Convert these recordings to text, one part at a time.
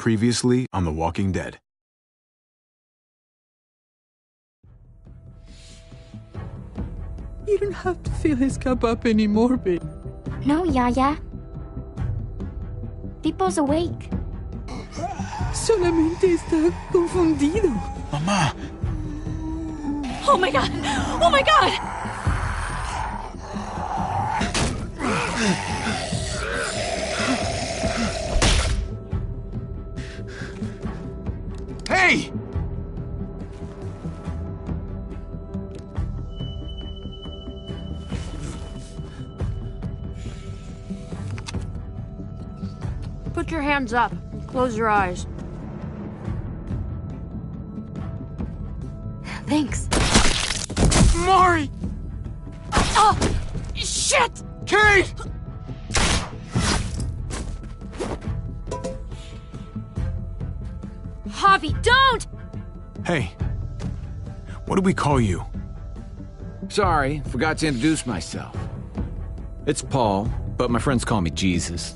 Previously on The Walking Dead. You don't have to fill his cup up anymore, babe. No, Yaya. Pipo's awake. Solamente está confundido. Mamá! Oh my god! Oh my god! Hey! Put your hands up. Close your eyes. Thanks. Mari! Oh! Shit! Kate! Javi, don't! Hey. What do we call you? Sorry, forgot to introduce myself. It's Paul, but my friends call me Jesus.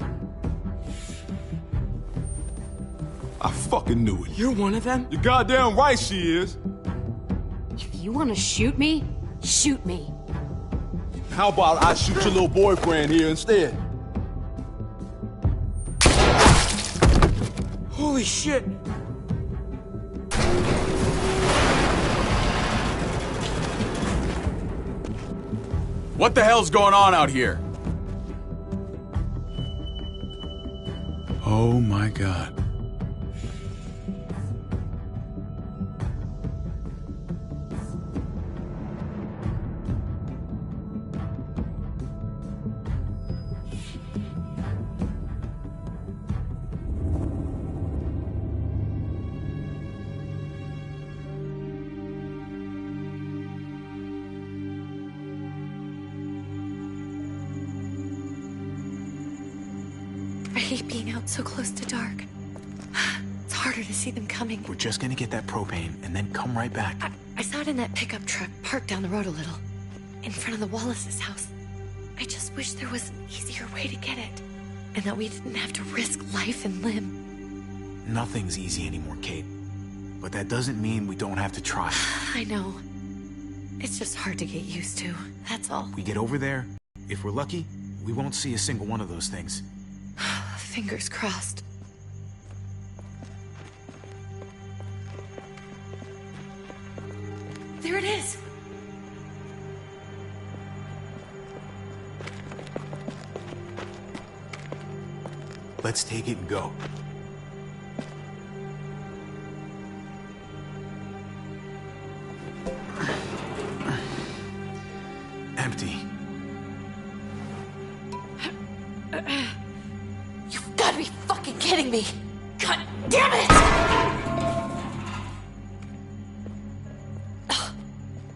I fucking knew it. You're one of them? You're goddamn right she is. If you want to shoot me, shoot me. How about I shoot your little boyfriend here instead? Holy shit! What the hell's going on out here? Oh my god. I hate being out so close to dark. It's harder to see them coming. We're just gonna get that propane and then come right back. I saw it in that pickup truck parked down the road a little, in front of the Wallace's house. I just wish there was an easier way to get it, and that we didn't have to risk life and limb. Nothing's easy anymore, Kate. But that doesn't mean we don't have to try. I know. It's just hard to get used to, that's all. We get over there, if we're lucky, we won't see a single one of those things. Fingers crossed. There it is! Let's take it and go. Empty. You've got to be fucking kidding me! God damn it! Ugh.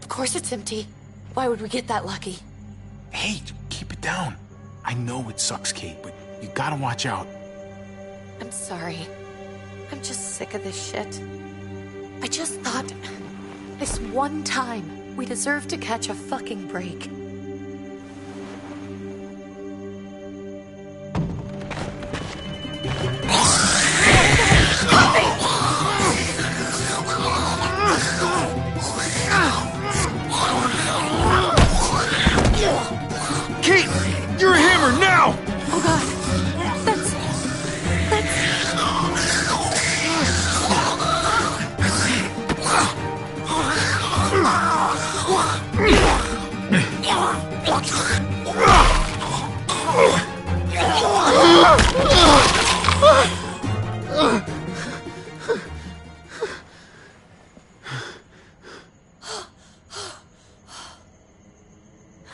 Of course it's empty. Why would we get that lucky? Hey, keep it down. I know it sucks, Kate, but you gotta watch out. I'm sorry. I'm just sick of this shit. I just thought, this one time, we deserve to catch a fucking break. Kate! You're a hammer now! Oh god. That's...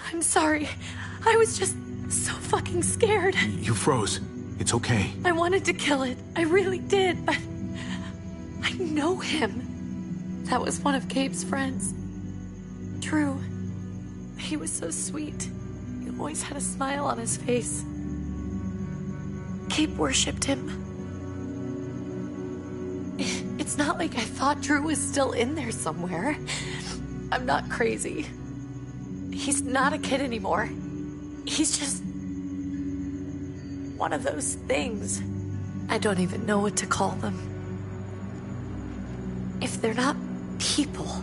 I'm sorry. I was just so fucking scared. You froze. It's okay. I wanted to kill it. I really did, but I know him. That was one of Gabe's friends. Drew. He was so sweet. He always had a smile on his face. Gabe worshipped him. It's not like I thought Drew was still in there somewhere. I'm not crazy. He's not a kid anymore. He's just one of those things. I don't even know what to call them. If they're not people,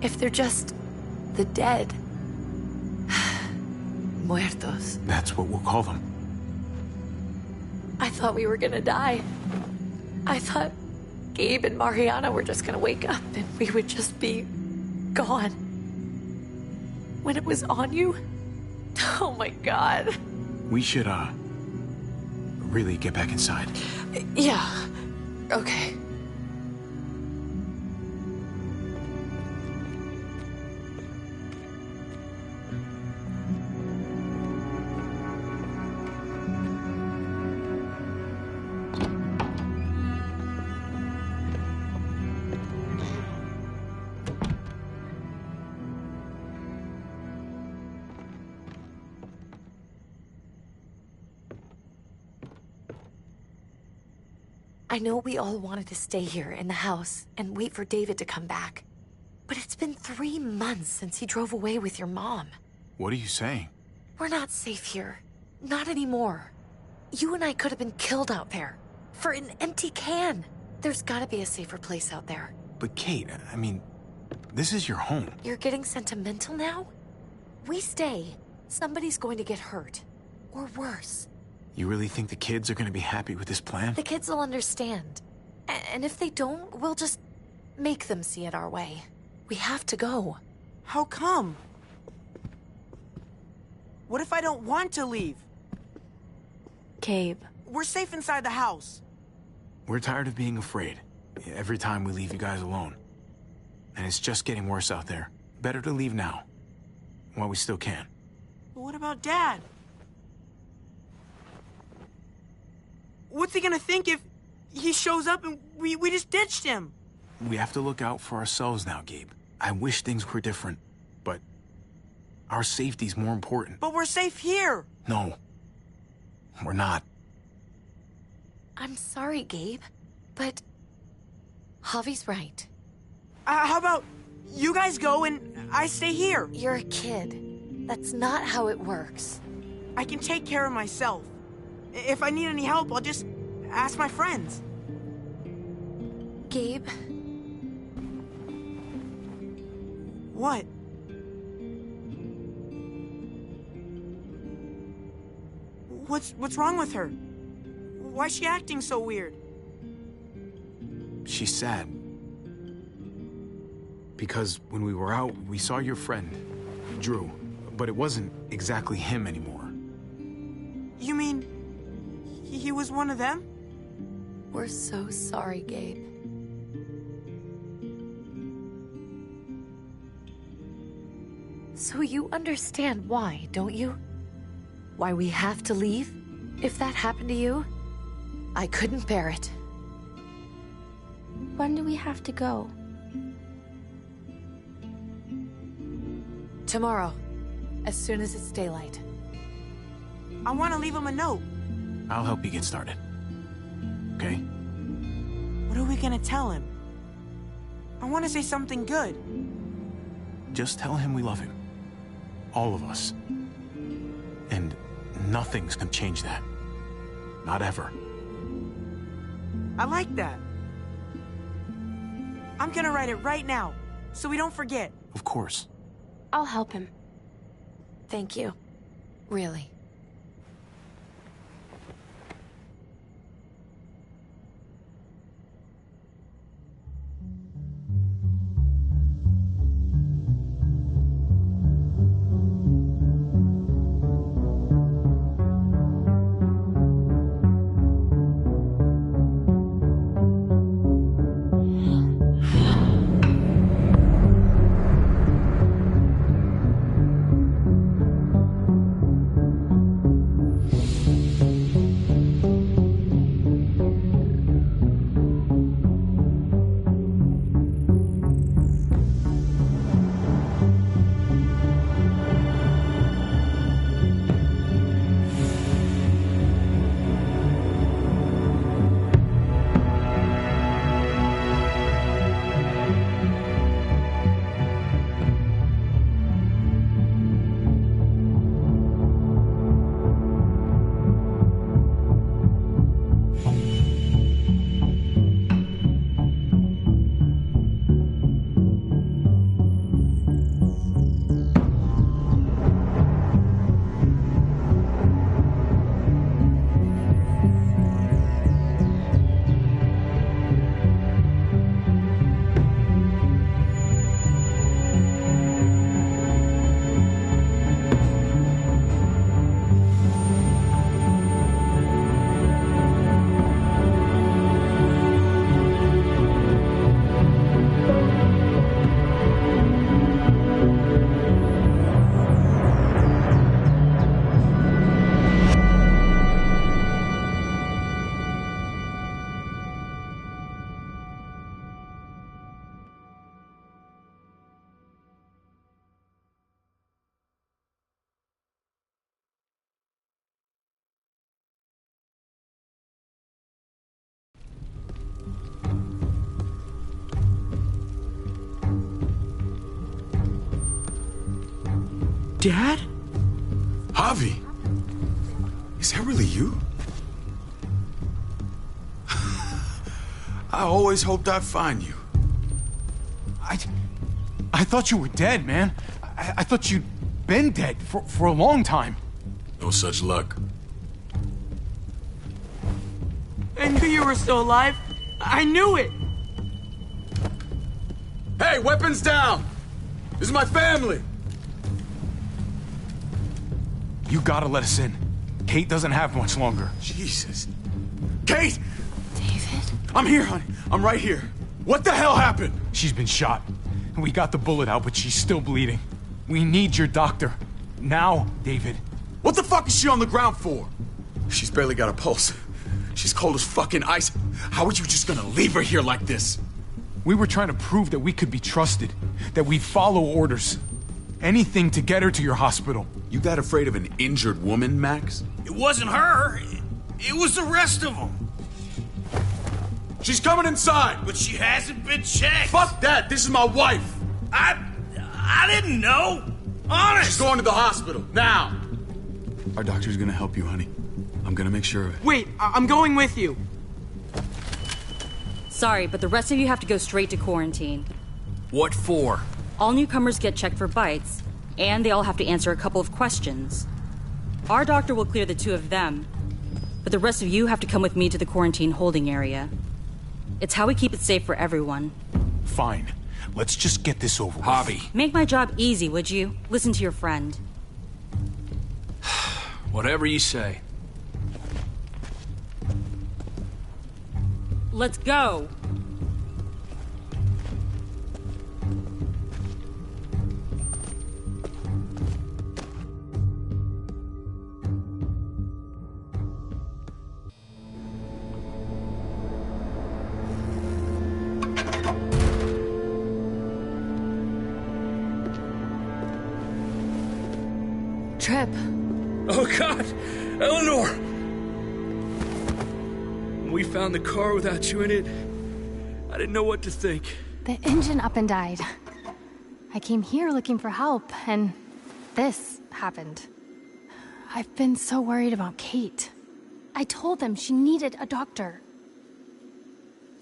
if they're just the dead. Muertos. That's what we'll call them. I thought we were gonna die. I thought Gabe and Mariana were just gonna wake up and we would just be gone. When it was on you, oh my God. We should, really get back inside. Yeah, okay. I know we all wanted to stay here in the house and wait for David to come back. But it's been 3 months since he drove away with your mom. What are you saying? We're not safe here. Not anymore. You and I could have been killed out there. For an empty can. There's gotta be a safer place out there. But Kate, I mean, this is your home. You're getting sentimental now? We stay. Somebody's going to get hurt. Or worse. You really think the kids are gonna be happy with this plan? The kids will understand. And if they don't, we'll just make them see it our way. We have to go. How come? What if I don't want to leave? Gabe. We're safe inside the house. We're tired of being afraid. Every time we leave you guys alone. And it's just getting worse out there. Better to leave now. While we still can. But what about Dad? What's he gonna think if he shows up and we just ditched him? We have to look out for ourselves now, Gabe. I wish things were different, but our safety's more important. But we're safe here. No, we're not. I'm sorry, Gabe, but Javi's right. How about you guys go and I stay here? You're a kid. That's not how it works. I can take care of myself. If I need any help, I'll just ask my friends. Gabe? What? What's wrong with her? Why's she acting so weird? She's sad. Because when we were out, we saw your friend, Drew, but it wasn't exactly him anymore. You mean he was one of them? We're so sorry, Gabe. So you understand why, don't you? Why we have to leave? If that happened to you, I couldn't bear it. When do we have to go? Tomorrow, as soon as it's daylight. I want to leave him a note. I'll help you get started. Okay? What are we gonna tell him? I want to say something good. Just tell him we love him. All of us. And nothing's gonna change that. Not ever. I like that. I'm gonna write it right now, so we don't forget. Of course. I'll help him. Thank you. Really. Dad? Javi! Is that really you? I always hoped I'd find you. I thought you were dead, man. I thought you'd been dead for a long time. No such luck. I knew you were still alive. I knew it. Hey, weapons down! This is my family! You gotta let us in. Kate doesn't have much longer. Jesus. Kate! David? I'm here, honey. I'm right here. What the hell happened? She's been shot. We got the bullet out, but she's still bleeding. We need your doctor. Now, David. What the fuck is she on the ground for? She's barely got a pulse. She's cold as fucking ice. How are you just gonna leave her here like this? We were trying to prove that we could be trusted, that we'd follow orders. Anything to get her to your hospital. You that afraid of an injured woman, Max? It wasn't her. It was the rest of them. She's coming inside! But she hasn't been checked. Fuck that! This is my wife! I didn't know. Honest. She's going to the hospital, now! Our doctor's gonna help you, honey. I'm gonna make sure of it. Wait, I'm going with you. Sorry, but the rest of you have to go straight to quarantine. What for? All newcomers get checked for bites, and they all have to answer a couple of questions. Our doctor will clear the two of them, but the rest of you have to come with me to the quarantine holding area. It's how we keep it safe for everyone. Fine. Let's just get this over with. Javi. Make my job easy, would you? Listen to your friend. Whatever you say. Let's go! Trip. Oh, God! Eleanor! When we found the car without you in it, I didn't know what to think. The engine up and died. I came here looking for help, and this happened. I've been so worried about Kate. I told them she needed a doctor.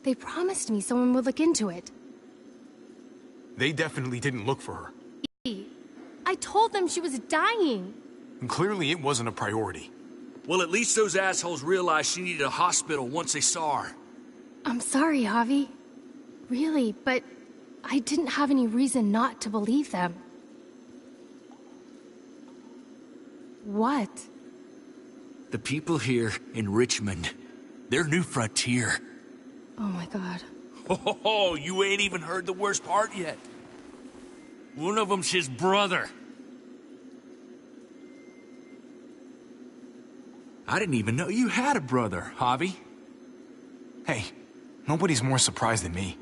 They promised me someone would look into it. They definitely didn't look for her. I told them she was dying. And clearly it wasn't a priority. Well, at least those assholes realized she needed a hospital once they saw her. I'm sorry, Javi. Really, but I didn't have any reason not to believe them. What? The people here in Richmond, their new frontier. Oh my God. Oh, you ain't even heard the worst part yet. One of them's his brother. I didn't even know you had a brother, Javi. Hey, nobody's more surprised than me.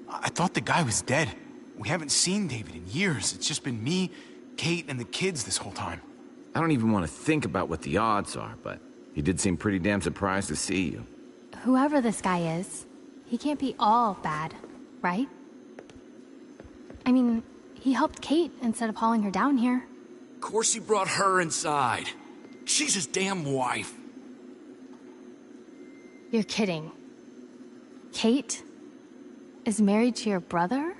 I thought the guy was dead. We haven't seen David in years. It's just been me, Kate, and the kids this whole time. I don't even want to think about what the odds are, but he did seem pretty damn surprised to see you. Whoever this guy is, he can't be all bad, right? I mean, he helped Kate instead of hauling her down here. Of course he brought her inside. She's his damn wife. You're kidding. Kate is married to your brother?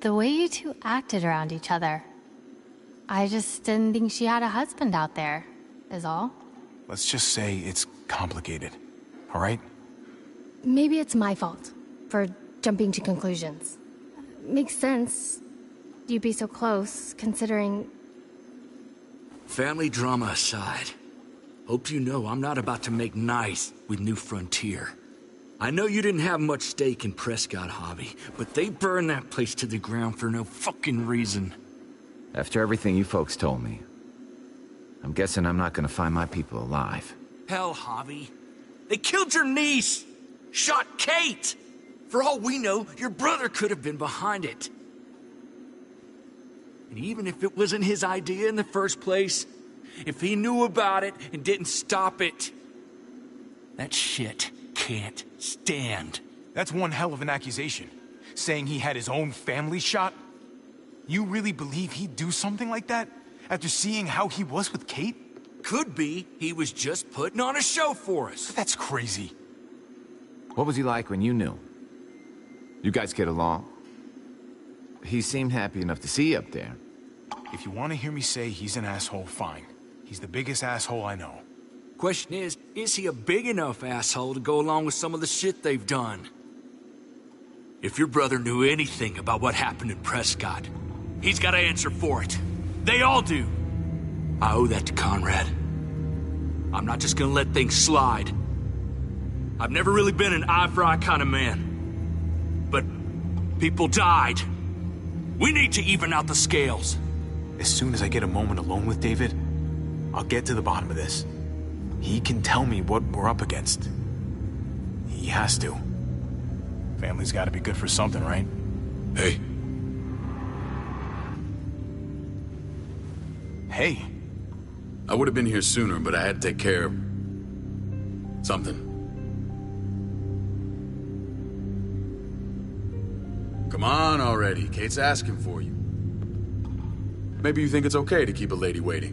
The way you two acted around each other. I just didn't think she had a husband out there, is all. Let's just say it's complicated, all right? Maybe it's my fault for jumping to conclusions. Makes sense. You'd be so close, considering... Family drama aside, hope you know I'm not about to make nice with New Frontier. I know you didn't have much stake in Prescott, Javi, but they burned that place to the ground for no fucking reason. After everything you folks told me, I'm guessing I'm not gonna find my people alive. Hell, Javi. They killed your niece! Shot Kate! For all we know, your brother could have been behind it. And even if it wasn't his idea in the first place, if he knew about it and didn't stop it, that shit can't stand. That's one hell of an accusation. Saying he had his own family shot? You really believe he'd do something like that? After seeing how he was with Kate? Could be he was just putting on a show for us. That's crazy. What was he like when you knew? You guys get along? He seemed happy enough to see you up there. If you want to hear me say he's an asshole, fine. He's the biggest asshole I know. Question is he a big enough asshole to go along with some of the shit they've done? If your brother knew anything about what happened in Prescott, he's got to answer for it. They all do. I owe that to Conrad. I'm not just gonna let things slide. I've never really been an eye-for-eye kind of man. But people died. We need to even out the scales. As soon as I get a moment alone with David, I'll get to the bottom of this. He can tell me what we're up against. He has to. Family's gotta be good for something, right? Hey. Hey. I would have been here sooner, but I had to take care of... something. Come on already. Kate's asking for you. Maybe you think it's okay to keep a lady waiting.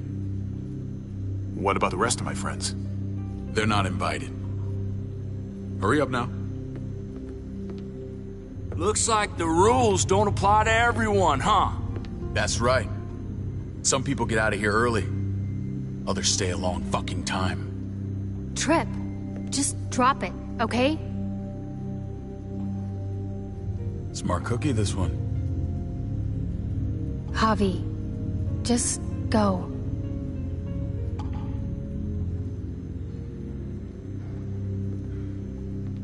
What about the rest of my friends? They're not invited. Hurry up now. Looks like the rules don't apply to everyone, huh? That's right. Some people get out of here early. Others stay a long fucking time. Trip, just drop it, okay? Smart cookie, this one. Javi, just go.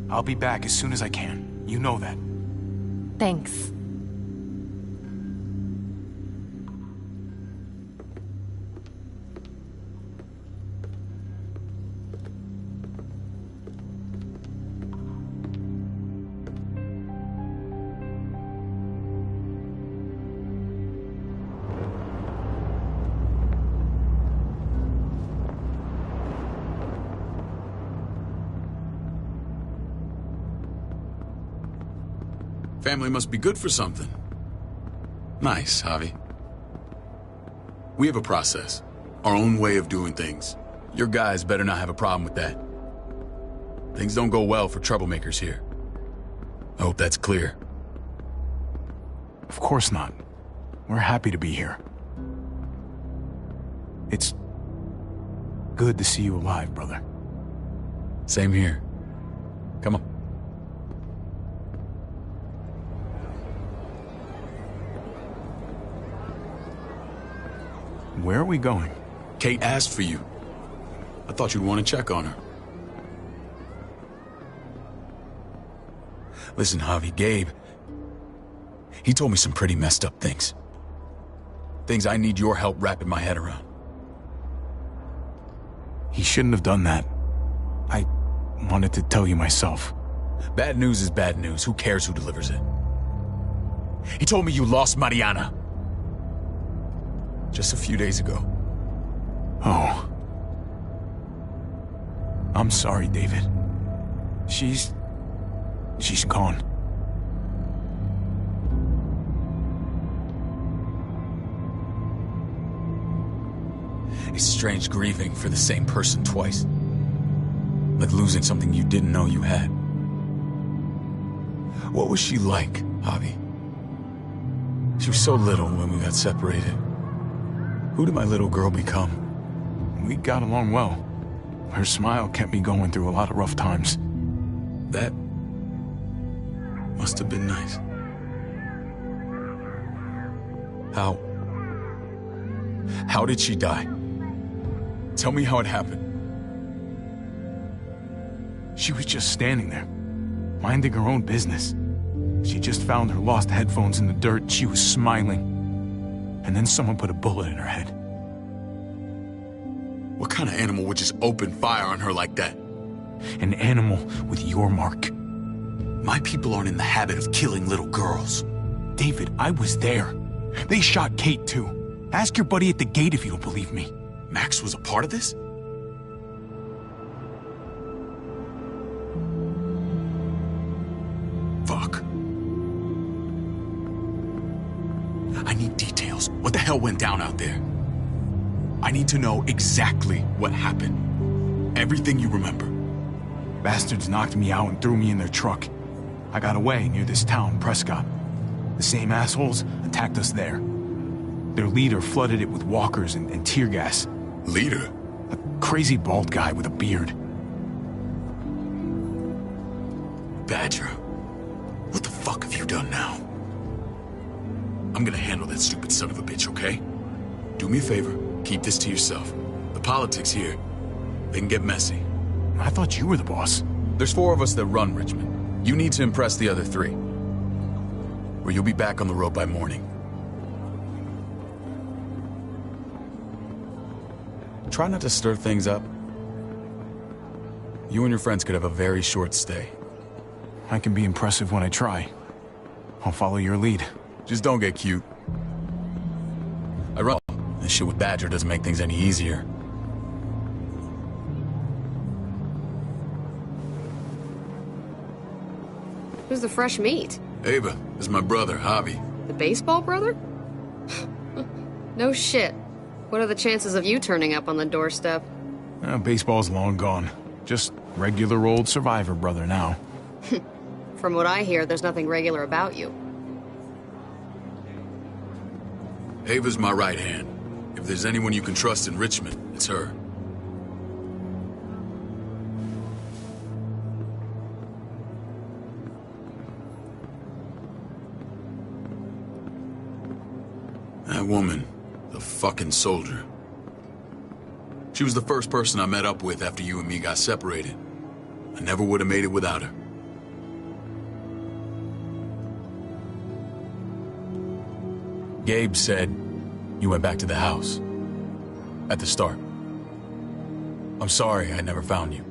I'll be back as soon as I can. You know that. Thanks. Family must be good for something. Nice, Javi. We have a process. Our own way of doing things. Your guys better not have a problem with that. Things don't go well for troublemakers here. I hope that's clear. Of course not. We're happy to be here. It's good to see you alive, brother. Same here. Come on. Where are we going? Kate asked for you. I thought you'd want to check on her. Listen, Javi, Gabe... he told me some pretty messed up things. Things I need your help wrapping my head around. He shouldn't have done that. I wanted to tell you myself. Bad news is bad news. Who cares who delivers it? He told me you lost Mariana. Just a few days ago. Oh. I'm sorry, David. She's gone. It's strange grieving for the same person twice. Like losing something you didn't know you had. What was she like, Javi? She was so little when we got separated. Who did my little girl become? We got along well. Her smile kept me going through a lot of rough times. That must have been nice. How did she die? Tell me how it happened. She was just standing there, minding her own business. She just found her lost headphones in the dirt. She was smiling. And then someone put a bullet in her head. What kind of animal would just open fire on her like that? An animal with your mark. My people aren't in the habit of killing little girls. David, I was there. They shot Kate too. Ask your buddy at the gate if you don't believe me. Max was a part of this? Fuck. I need What the hell went down out there? I need to know exactly what happened. Everything you remember. Bastards knocked me out and threw me in their truck. I got away near this town, Prescott. The same assholes attacked us there. Their leader flooded it with walkers and tear gas. Leader? A crazy bald guy with a beard. Badger, what the fuck have you done now? I'm gonna handle that stupid son of a bitch, okay? Do me a favor, keep this to yourself. The politics here, they can get messy. I thought you were the boss. There's 4 of us that run Richmond. You need to impress the other 3. Or you'll be back on the road by morning. Try not to stir things up. You and your friends could have a very short stay. I can be impressive when I try. I'll follow your lead. Just don't get cute. I run. This shit with Badger doesn't make things any easier. Who's the fresh meat? Ava, this is my brother, Javi. The baseball brother? No shit. What are the chances of you turning up on the doorstep? Baseball's long gone. Just regular old survivor brother now. From what I hear, there's nothing regular about you. Ava's my right hand. If there's anyone you can trust in Richmond, it's her. That woman, the fucking soldier. She was the first person I met up with after you and me got separated. I never would have made it without her. Gabe said you went back to the house. At the start. I'm sorry I never found you.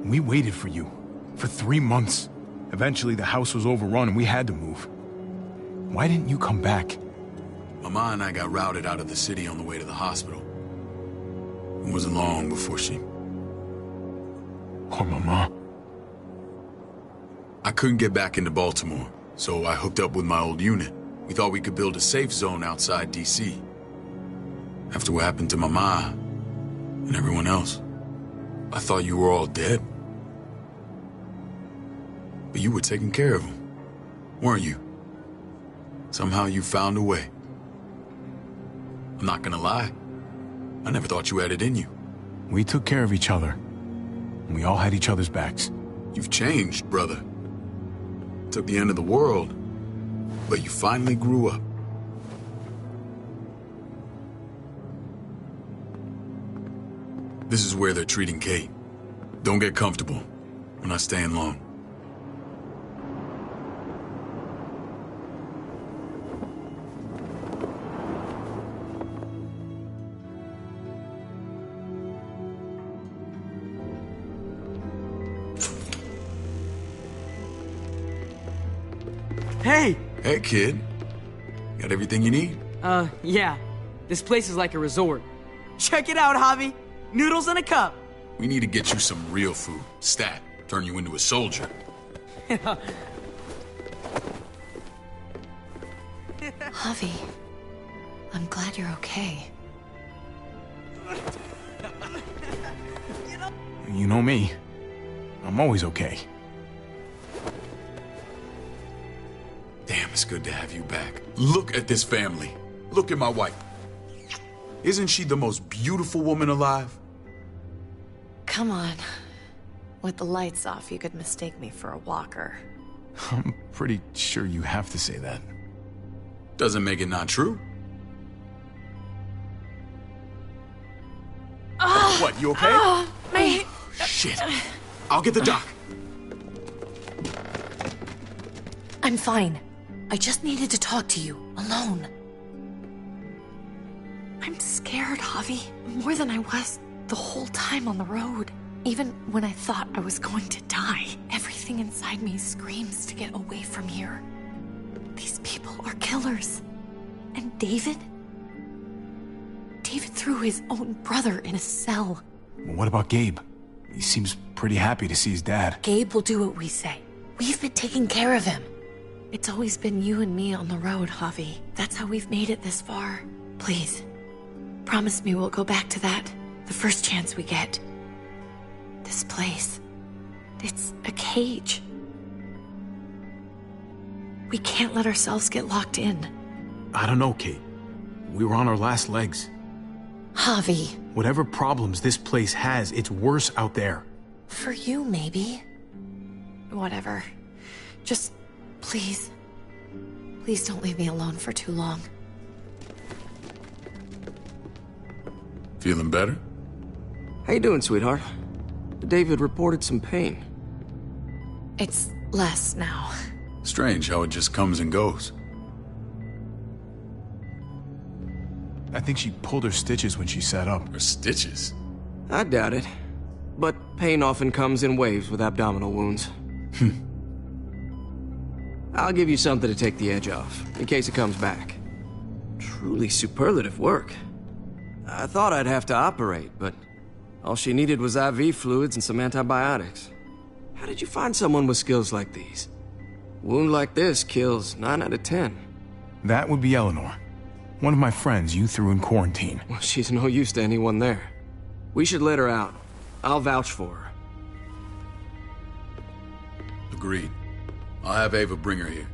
We waited for you. For 3 months. Eventually the house was overrun and we had to move. Why didn't you come back? Mama and I got routed out of the city on the way to the hospital. It wasn't long before she... Poor Mama. I couldn't get back into Baltimore, so I hooked up with my old unit. We thought we could build a safe zone outside D.C. After what happened to Mama and everyone else, I thought you were all dead. But you were taking care of them, weren't you? Somehow you found a way. I'm not gonna lie. I never thought you had it in you. We took care of each other. We all had each other's backs. You've changed, brother. Took the end of the world, but you finally grew up. This is where they're treating Kate. Don't get comfortable. We're not staying long. Hey! Hey, kid. Got everything you need? Yeah. This place is like a resort. Check it out, Javi. Noodles in a cup. We need to get you some real food. Stat. Turn you into a soldier. Javi, I'm glad you're okay. You know me. I'm always okay. Damn, it's good to have you back. Look at this family. Look at my wife. Isn't she the most beautiful woman alive? Come on. With the lights off, you could mistake me for a walker. I'm pretty sure you have to say that. Doesn't make it not true. What, you okay? My... Shit. I'll get the doc. I'm fine. I just needed to talk to you, alone. I'm scared, Javi. More than I was the whole time on the road. Even when I thought I was going to die, everything inside me screams to get away from here. These people are killers. And David? David threw his own brother in a cell. Well, what about Gabe? He seems pretty happy to see his dad. Gabe will do what we say. We've been taking care of him. It's always been you and me on the road, Javi. That's how we've made it this far. Please, promise me we'll go back to that the first chance we get. This place, it's a cage. We can't let ourselves get locked in. I don't know, Kate. We were on our last legs. Javi. Whatever problems this place has, it's worse out there. For you, maybe. Whatever. Just, please. Please don't leave me alone for too long. Feeling better? How you doing, sweetheart? David reported some pain. It's less now. Strange how it just comes and goes. I think she pulled her stitches when she sat up. Her stitches? I doubt it. But pain often comes in waves with abdominal wounds. I'll give you something to take the edge off, in case it comes back. Truly superlative work. I thought I'd have to operate, but all she needed was IV fluids and some antibiotics. How did you find someone with skills like these? A wound like this kills 9 out of 10. That would be Eleanor. One of my friends you threw in quarantine. Well, she's no use to anyone there. We should let her out. I'll vouch for her. Agreed. I'll have Ava bring her here.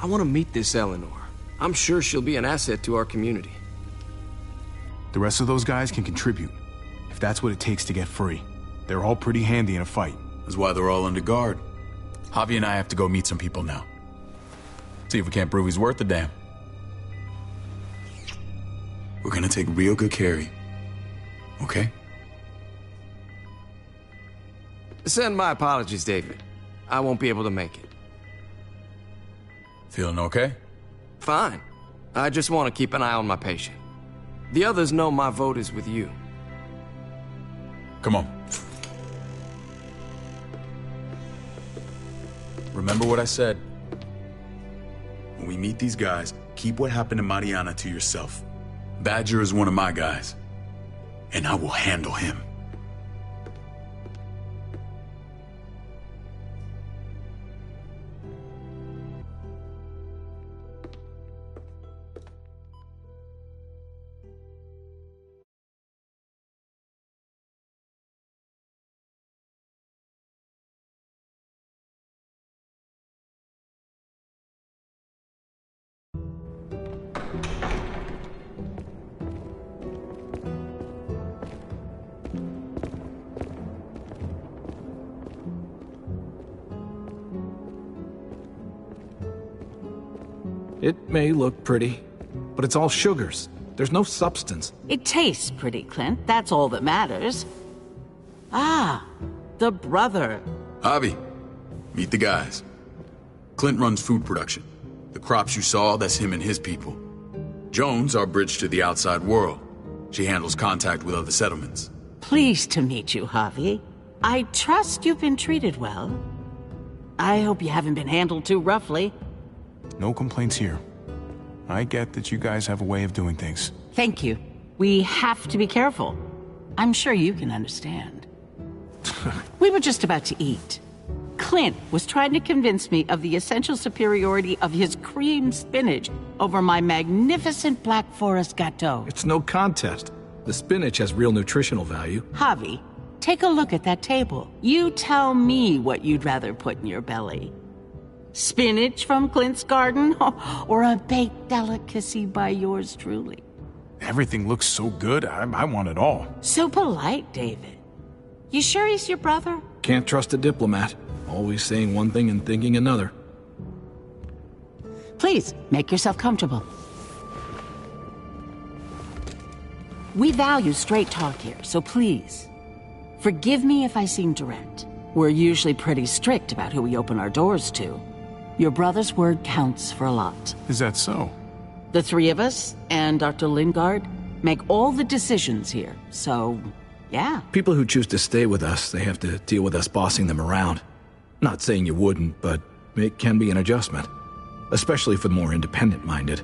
I want to meet this Eleanor. I'm sure she'll be an asset to our community. The rest of those guys can contribute, if that's what it takes to get free. They're all pretty handy in a fight. That's why they're all under guard. Javi and I have to go meet some people now. See if we can't prove he's worth a damn. We're gonna take real good care of you. Okay? Send my apologies, David. I won't be able to make it. Feeling okay? Fine. I just want to keep an eye on my patient. The others know my vote is with you. Come on. Remember what I said. When we meet these guys, keep what happened to Mariana to yourself. Badger is one of my guys, and I will handle him. It may look pretty, but it's all sugars. There's no substance. It tastes pretty, Clint. That's all that matters. Ah, the brother. Javi, meet the guys. Clint runs food production. The crops you saw, that's him and his people. Jones, our bridge to the outside world. She handles contact with other settlements. Pleased to meet you, Javi. I trust you've been treated well. I hope you haven't been handled too roughly. No complaints here. I get that you guys have a way of doing things. Thank you. We have to be careful. I'm sure you can understand. We were just about to eat. Clint was trying to convince me of the essential superiority of his cream spinach over my magnificent Black Forest gâteau. It's no contest. The spinach has real nutritional value. Javi, take a look at that table. You tell me what you'd rather put in your belly. Spinach from Clint's garden, or a baked delicacy by yours truly? Everything looks so good, I want it all. So polite, David. You sure he's your brother? Can't trust a diplomat. Always saying one thing and thinking another. Please, make yourself comfortable. We value straight talk here, so please, forgive me if I seem direct. We're usually pretty strict about who we open our doors to. Your brother's word counts for a lot. Is that so? The three of us and Dr. Lingard make all the decisions here, so, yeah. People who choose to stay with us, they have to deal with us bossing them around. Not saying you wouldn't, but it can be an adjustment. Especially for the more independent-minded.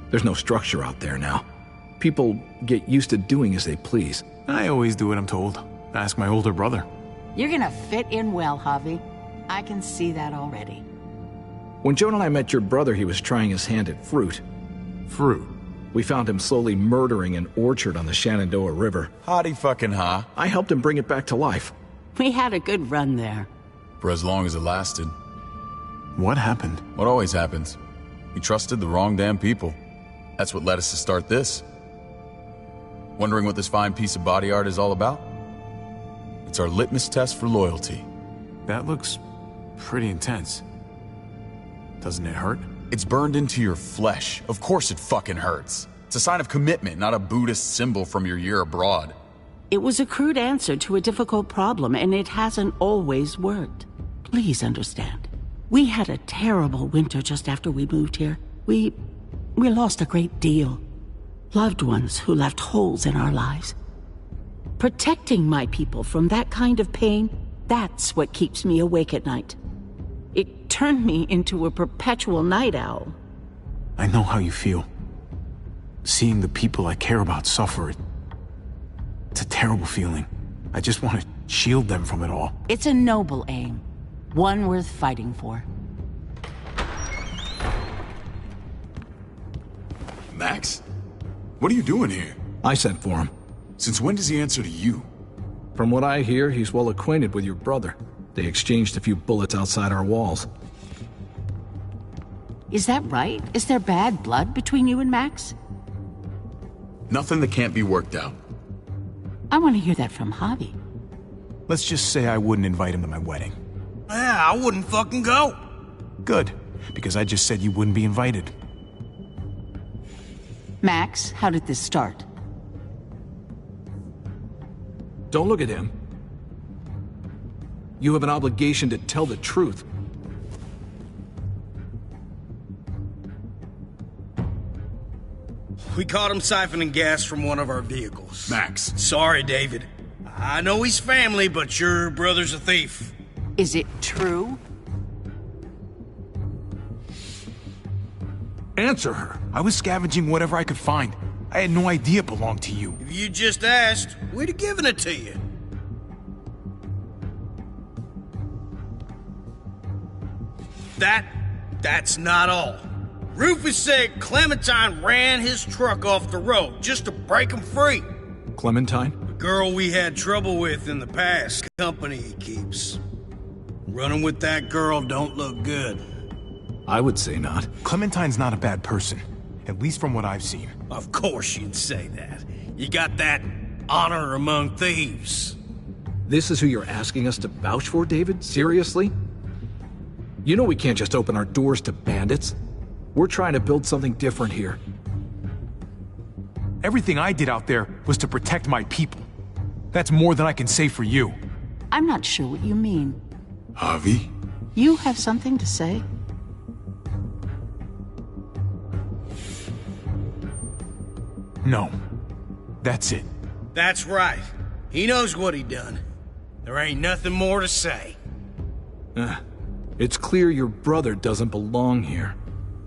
There's no structure out there now. People get used to doing as they please. I always do what I'm told. Ask my older brother. You're gonna fit in well, Javi. I can see that already. When Joan and I met your brother, he was trying his hand at fruit. Fruit? We found him slowly murdering an orchard on the Shenandoah River. Howdy fucking ha. I helped him bring it back to life. We had a good run there. For as long as it lasted. What happened? What always happens. We trusted the wrong damn people. That's what led us to start this. Wondering what this fine piece of body art is all about? It's our litmus test for loyalty. That looks pretty intense. Doesn't it hurt? It's burned into your flesh. Of course it fucking hurts. It's a sign of commitment, not a Buddhist symbol from your year abroad. It was a crude answer to a difficult problem, and it hasn't always worked. Please understand. We had a terrible winter just after we moved here. We lost a great deal. Loved ones who left holes in our lives. Protecting my people from that kind of pain, that's what keeps me awake at night. It turned me into a perpetual night owl. I know how you feel. Seeing the people I care about suffer, it's a terrible feeling. I just want to shield them from it all. It's a noble aim. One worth fighting for. Max? What are you doing here? I sent for him. Since when does he answer to you? From what I hear, he's well acquainted with your brother. They exchanged a few bullets outside our walls. Is that right? Is there bad blood between you and Max? Nothing that can't be worked out. I want to hear that from Javi. Let's just say I wouldn't invite him to my wedding. Yeah, I wouldn't fucking go. Good, because I just said you wouldn't be invited. Max, how did this start? Don't look at him. You have an obligation to tell the truth. We caught him siphoning gas from one of our vehicles. Max. Sorry, David. I know he's family, but your brother's a thief. Is it true? Answer her. I was scavenging whatever I could find. I had no idea it belonged to you. If you just asked, we'd have given it to you. That's not all. Rufus said Clementine ran his truck off the road just to break him free. Clementine? The girl we had trouble with in the past, company he keeps. Running with that girl don't look good. I would say not. Clementine's not a bad person, at least from what I've seen. Of course you'd say that. You got that honor among thieves. This is who you're asking us to vouch for, David? Seriously? You know we can't just open our doors to bandits. We're trying to build something different here. Everything I did out there was to protect my people. That's more than I can say for you. I'm not sure what you mean. Javi? You have something to say? No. That's it. That's right. He knows what he done. There ain't nothing more to say. It's clear your brother doesn't belong here.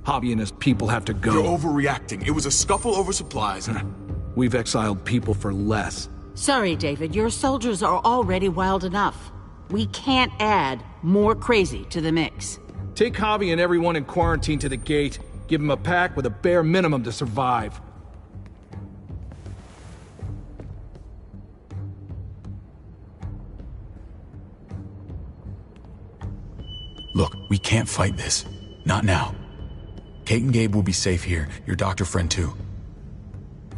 Javi and his people have to go. You're overreacting. It was a scuffle over supplies. We've exiled people for less. Sorry, David. Your soldiers are already wild enough. We can't add more crazy to the mix. Take Javi and everyone in quarantine to the gate. Give them a pack with a bare minimum to survive. Look, we can't fight this. Not now. Kate and Gabe will be safe here, your doctor friend too.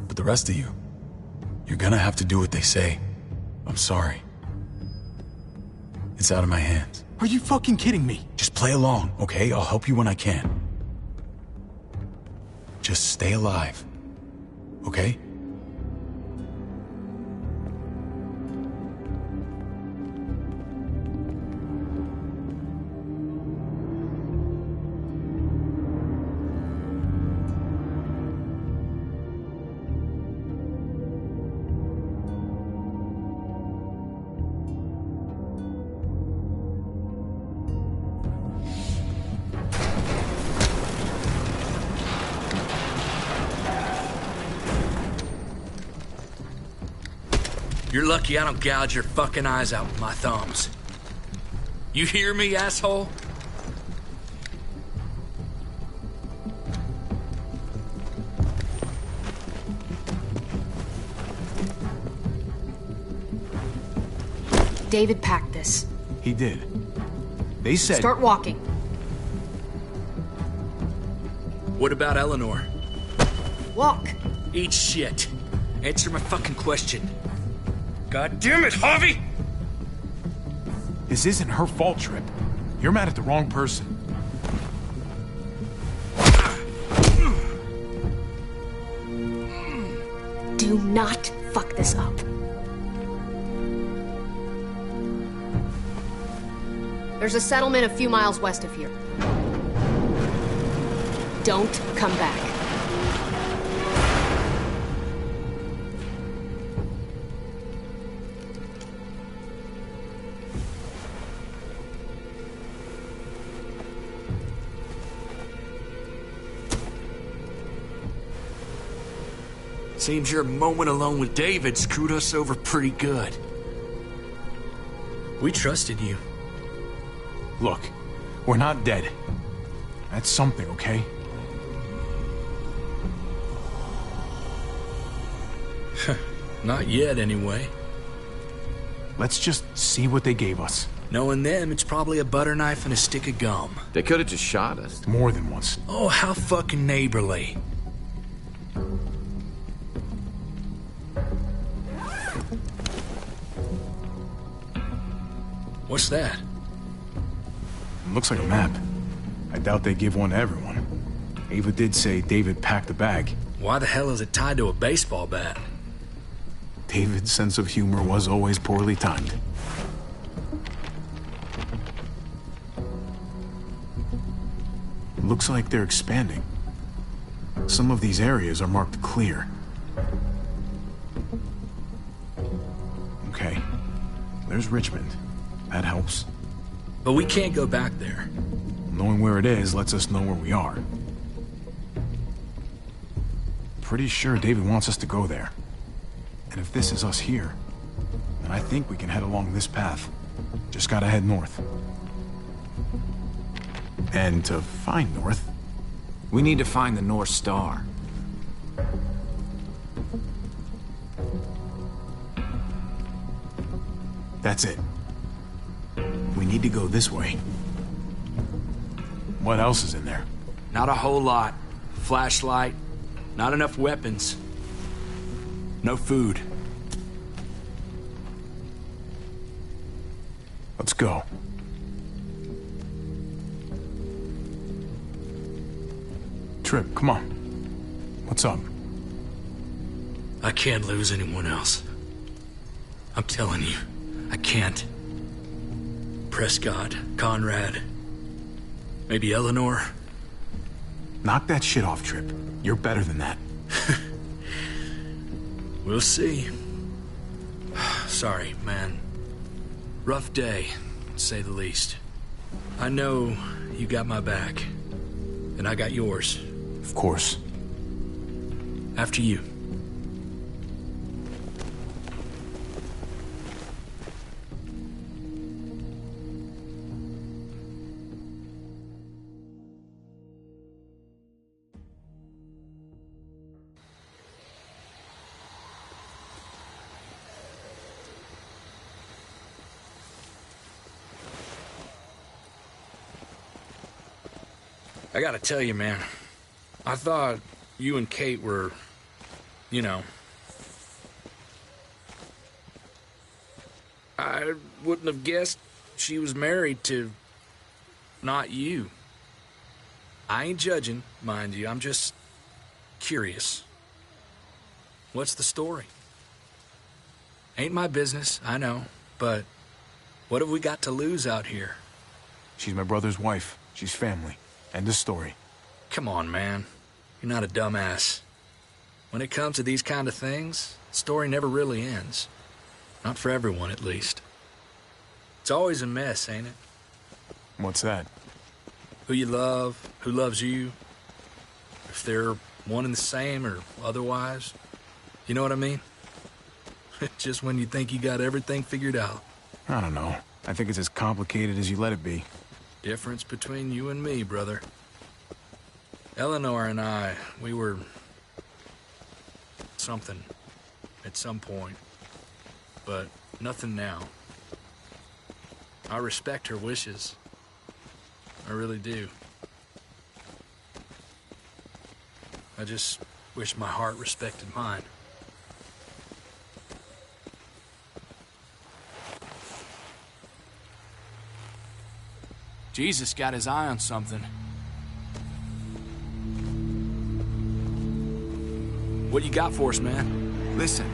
But the rest of you, you're gonna have to do what they say. I'm sorry. It's out of my hands. Are you fucking kidding me? Just play along, okay? I'll help you when I can. Just stay alive, okay? You're lucky I don't gouge your fucking eyes out with my thumbs. You hear me, asshole? David packed this. He did. They said... Start walking. What about Eleanor? Walk. Eat shit. Answer my fucking question. God damn it, Javi! This isn't her fault, Trip. You're mad at the wrong person. Do not fuck this up. There's a settlement a few miles west of here. Don't come back. Seems your moment alone with David screwed us over pretty good. We trusted you. Look, we're not dead. That's something, okay? Not yet, anyway. Let's just see what they gave us. Knowing them, it's probably a butter knife and a stick of gum. They could have just shot us. More than once. Oh, how fucking neighborly. What's that? Looks like a map. I doubt they give one to everyone. Ava did say David packed the bag. Why the hell is it tied to a baseball bat? David's sense of humor was always poorly timed. Looks like they're expanding. Some of these areas are marked clear. Okay. There's Richmond. That helps. But we can't go back there. Knowing where it is lets us know where we are. Pretty sure David wants us to go there. And if this is us here, then I think we can head along this path. Just gotta head north. And to find north... We need to find the North Star. That's it. We need to go this way. What else is in there? Not a whole lot. Flashlight, not enough weapons. No food. Let's go. Trip, come on. What's up? I can't lose anyone else. I'm telling you, I can't. Prescott, Conrad, maybe Eleanor. Knock that shit off, Trip. You're better than that. We'll see. Sorry, man. Rough day, to say the least. I know you got my back, and I got yours. Of course. After you. I gotta tell you, man, I thought you and Kate were, you know... I wouldn't have guessed she was married to... not you. I ain't judging, mind you, I'm just curious. What's the story? Ain't my business, I know, but what have we got to lose out here? She's my brother's wife. She's family. End of story. Come on, man. You're not a dumbass. When it comes to these kind of things, the story never really ends. Not for everyone, at least. It's always a mess, ain't it? What's that? Who you love, who loves you, if they're one and the same or otherwise. You know what I mean? Just when you think you got everything figured out. I don't know. I think it's as complicated as you let it be. Difference between you and me, brother. Eleanor and I, we were... something at some point. But nothing now. I respect her wishes. I really do. I just wish my heart respected mine. Jesus got his eye on something. What you got for us, man? Listen.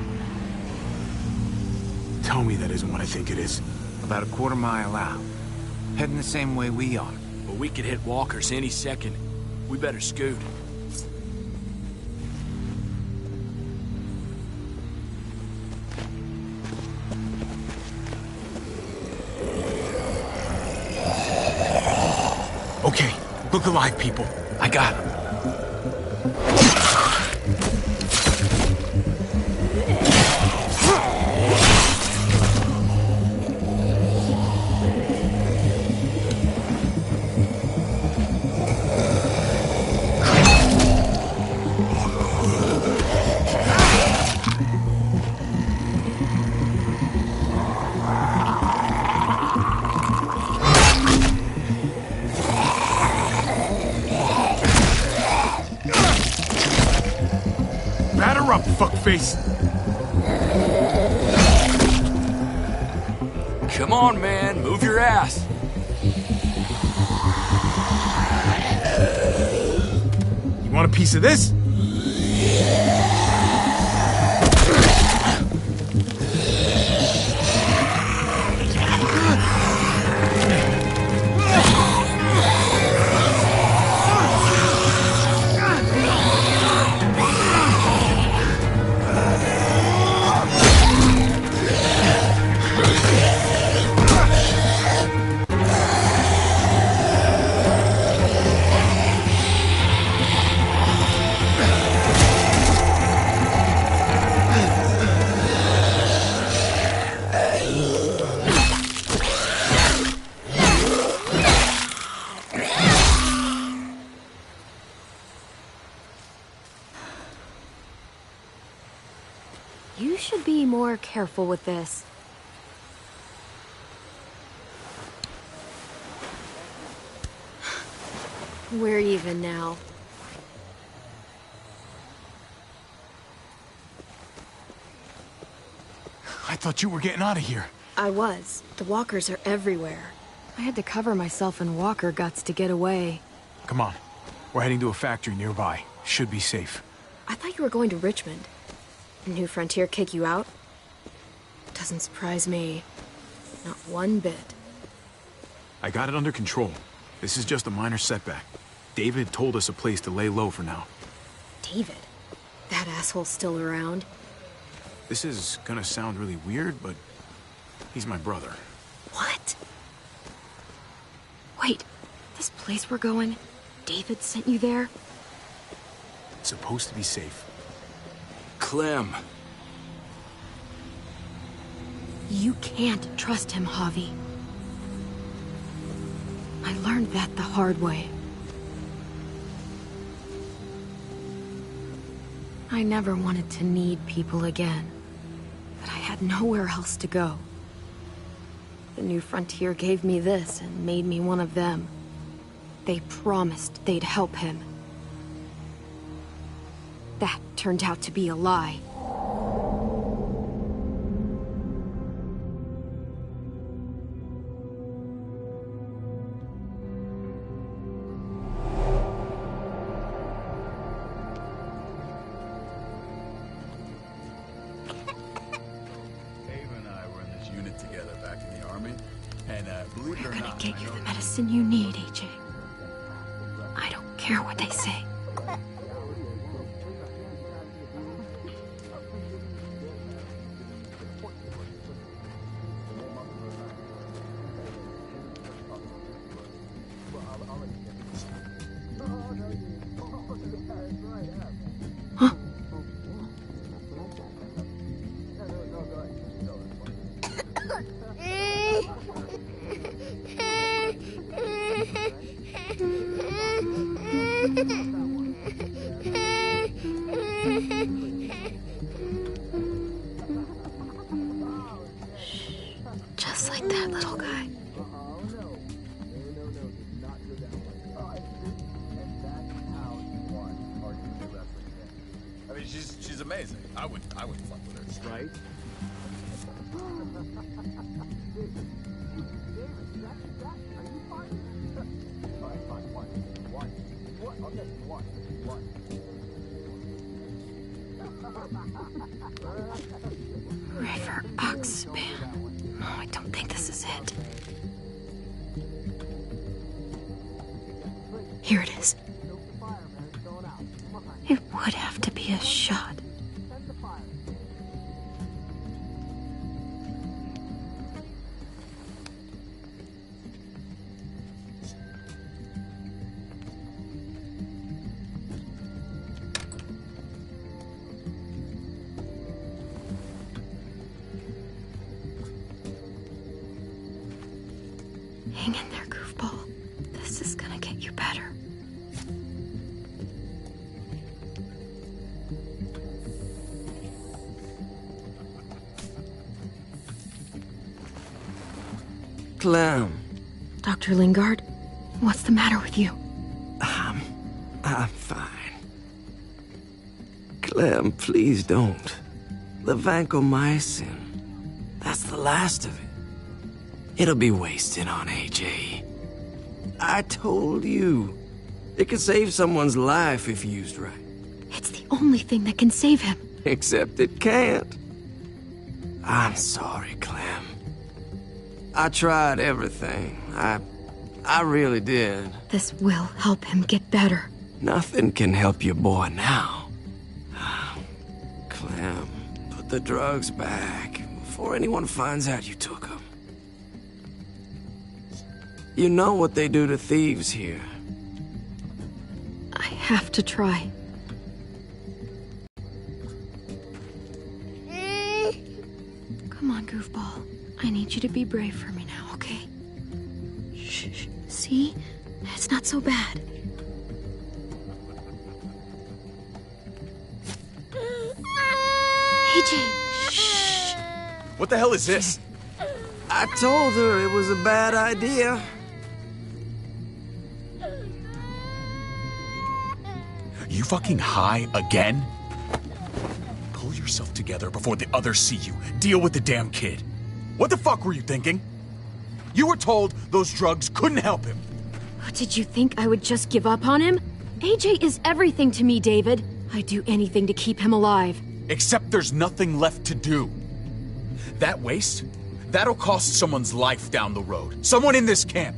Tell me that isn't what I think it is. About a quarter-mile out. Heading the same way we are. But we could hit walkers any second. We better scoot. Okay, look alive, people. I got him. Batter up, fuckface! Come on, man. Move your ass. You want a piece of this? You should be more careful with this. We're even now. I thought you were getting out of here. I was. The walkers are everywhere. I had to cover myself in walker guts to get away. Come on. We're heading to a factory nearby. Should be safe. I thought you were going to Richmond. New Frontier kick you out? Doesn't surprise me. Not one bit. I got it under control. This is just a minor setback. David told us a place to lay low for now. David? That asshole's still around? This is gonna sound really weird, but he's my brother. What? Wait, this place we're going, David sent you there? It's supposed to be safe. Clem. You can't trust him, Javi. I learned that the hard way. I never wanted to need people again, but I had nowhere else to go. The New Frontier gave me this and made me one of them. They promised they'd help him. That turned out to be a lie. We're gonna get you the medicine you need, AJ. I don't care what they say. Just like that little guy. I mean, she's amazing. I would fuck with her. Right? River Oxpan. No, I don't think this is it. Here it is. It would have to be a shot. Hang in there, goofball. This is gonna get you better. Clem. Dr. Lingard, what's the matter with you? I'm fine. Clem, please don't. The vancomycin. That's the last of it. It'll be wasted on AJ. I told you. It could save someone's life if used right. It's the only thing that can save him. Except it can't. I'm sorry, Clem. I tried everything. I really did. This will help him get better. Nothing can help your boy now. Clem, put the drugs back before anyone finds out you took them. You know what they do to thieves here. I have to try. Come on, goofball. I need you to be brave for me now, okay? Shh. See? It's not so bad. AJ, shh. What the hell is this? I told her it was a bad idea. You fucking high again? Pull yourself together before the others see you. Deal with the damn kid. What the fuck were you thinking? You were told those drugs couldn't help him. Did you think I would just give up on him? AJ is everything to me, David. I'd do anything to keep him alive. Except there's nothing left to do. That waste, that'll cost someone's life down the road. Someone in this camp.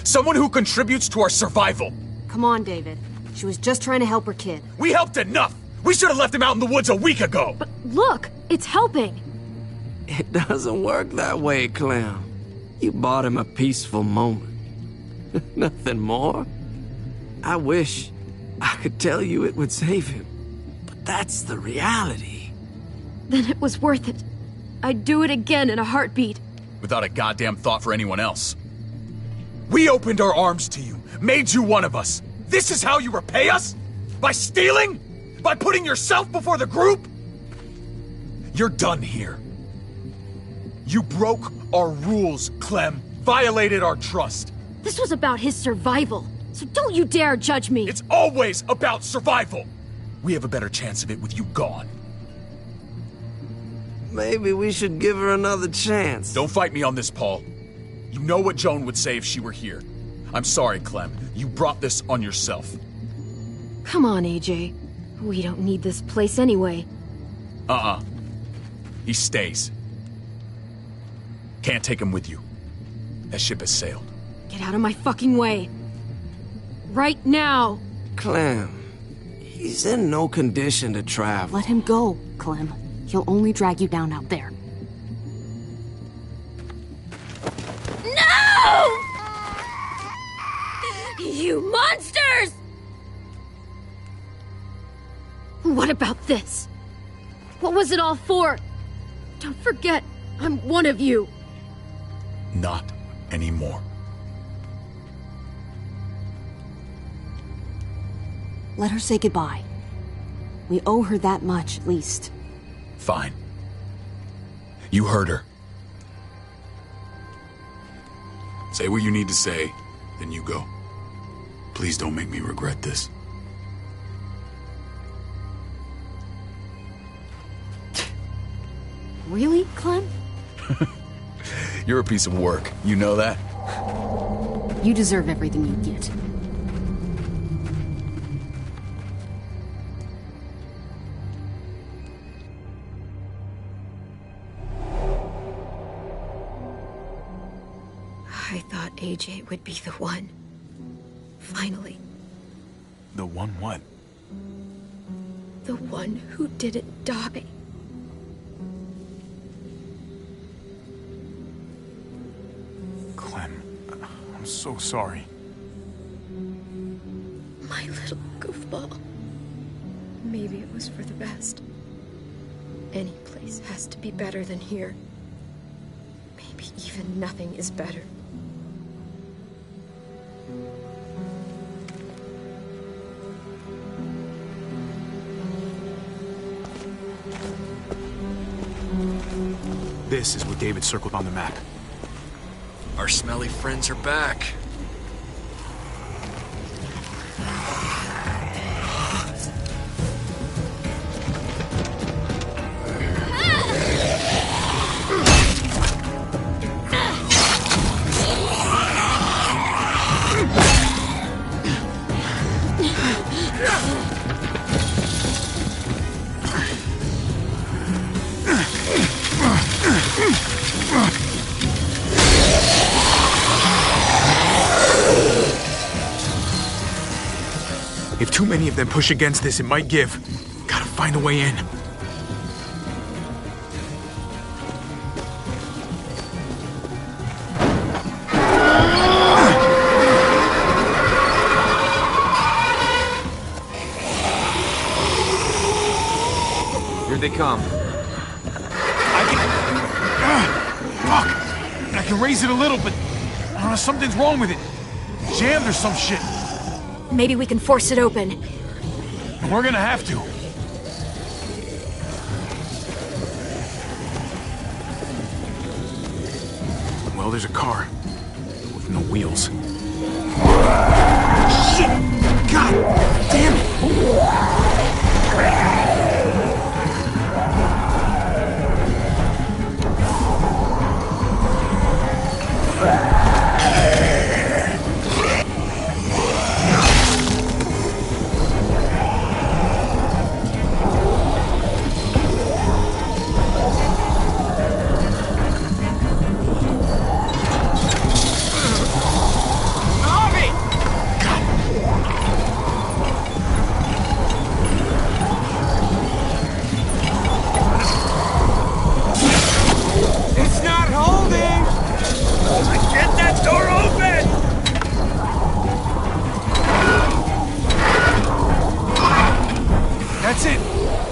Someone who contributes to our survival. Come on, David. She was just trying to help her kid. We helped enough! We should have left him out in the woods a week ago! But look, it's helping. It doesn't work that way, Clem. You bought him a peaceful moment. Nothing more. I wish I could tell you it would save him. But that's the reality. Then it was worth it. I'd do it again in a heartbeat. Without a goddamn thought for anyone else. We opened our arms to you, made you one of us. This is how you repay us? By stealing? By putting yourself before the group? You're done here. You broke our rules, Clem. Violated our trust. This was about his survival, so don't you dare judge me. It's always about survival. We have a better chance of it with you gone. Maybe we should give her another chance. Don't fight me on this, Paul. You know what Joan would say if she were here. I'm sorry, Clem. You brought this on yourself. Come on, AJ. We don't need this place anyway. He stays. Can't take him with you. That ship has sailed. Get out of my fucking way. Right now. Clem, he's in no condition to travel. Let him go, Clem. He'll only drag you down out there. No! You monsters! What about this? What was it all for? Don't forget, I'm one of you. Not anymore. Let her say goodbye. We owe her that much, at least. Fine. You heard her. Say what you need to say, then you go. Please don't make me regret this. Really, Clem? You're a piece of work. You know that? You deserve everything you get. I thought AJ would be the one. Finally. The one what? The one who didn't die. Clem, I'm so sorry. My little goofball. Maybe it was for the best. Any place has to be better than here. Maybe even nothing is better. This is what David circled on the map. Our smelly friends are back. If too many of them push against this, it might give. Gotta find a way in. Here they come. Fuck! I can raise it a little, but I don't know, something's wrong with it. Jammed or some shit. Maybe we can force it open. We're gonna have to. Well, there's a car with no wheels. Shit! God damn it!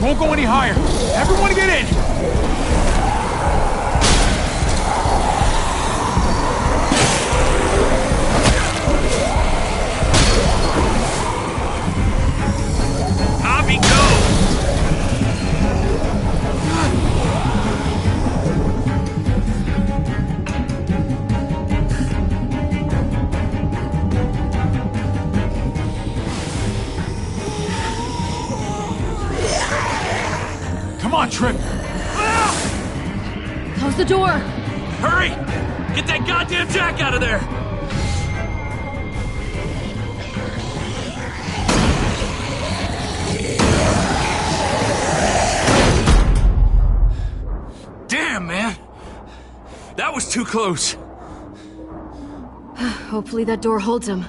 Won't go any higher. Everyone get in! Javi, go! Come on, Trip! Close the door! Hurry! Get that goddamn Jack out of there! Damn, man! That was too close. Hopefully that door holds him.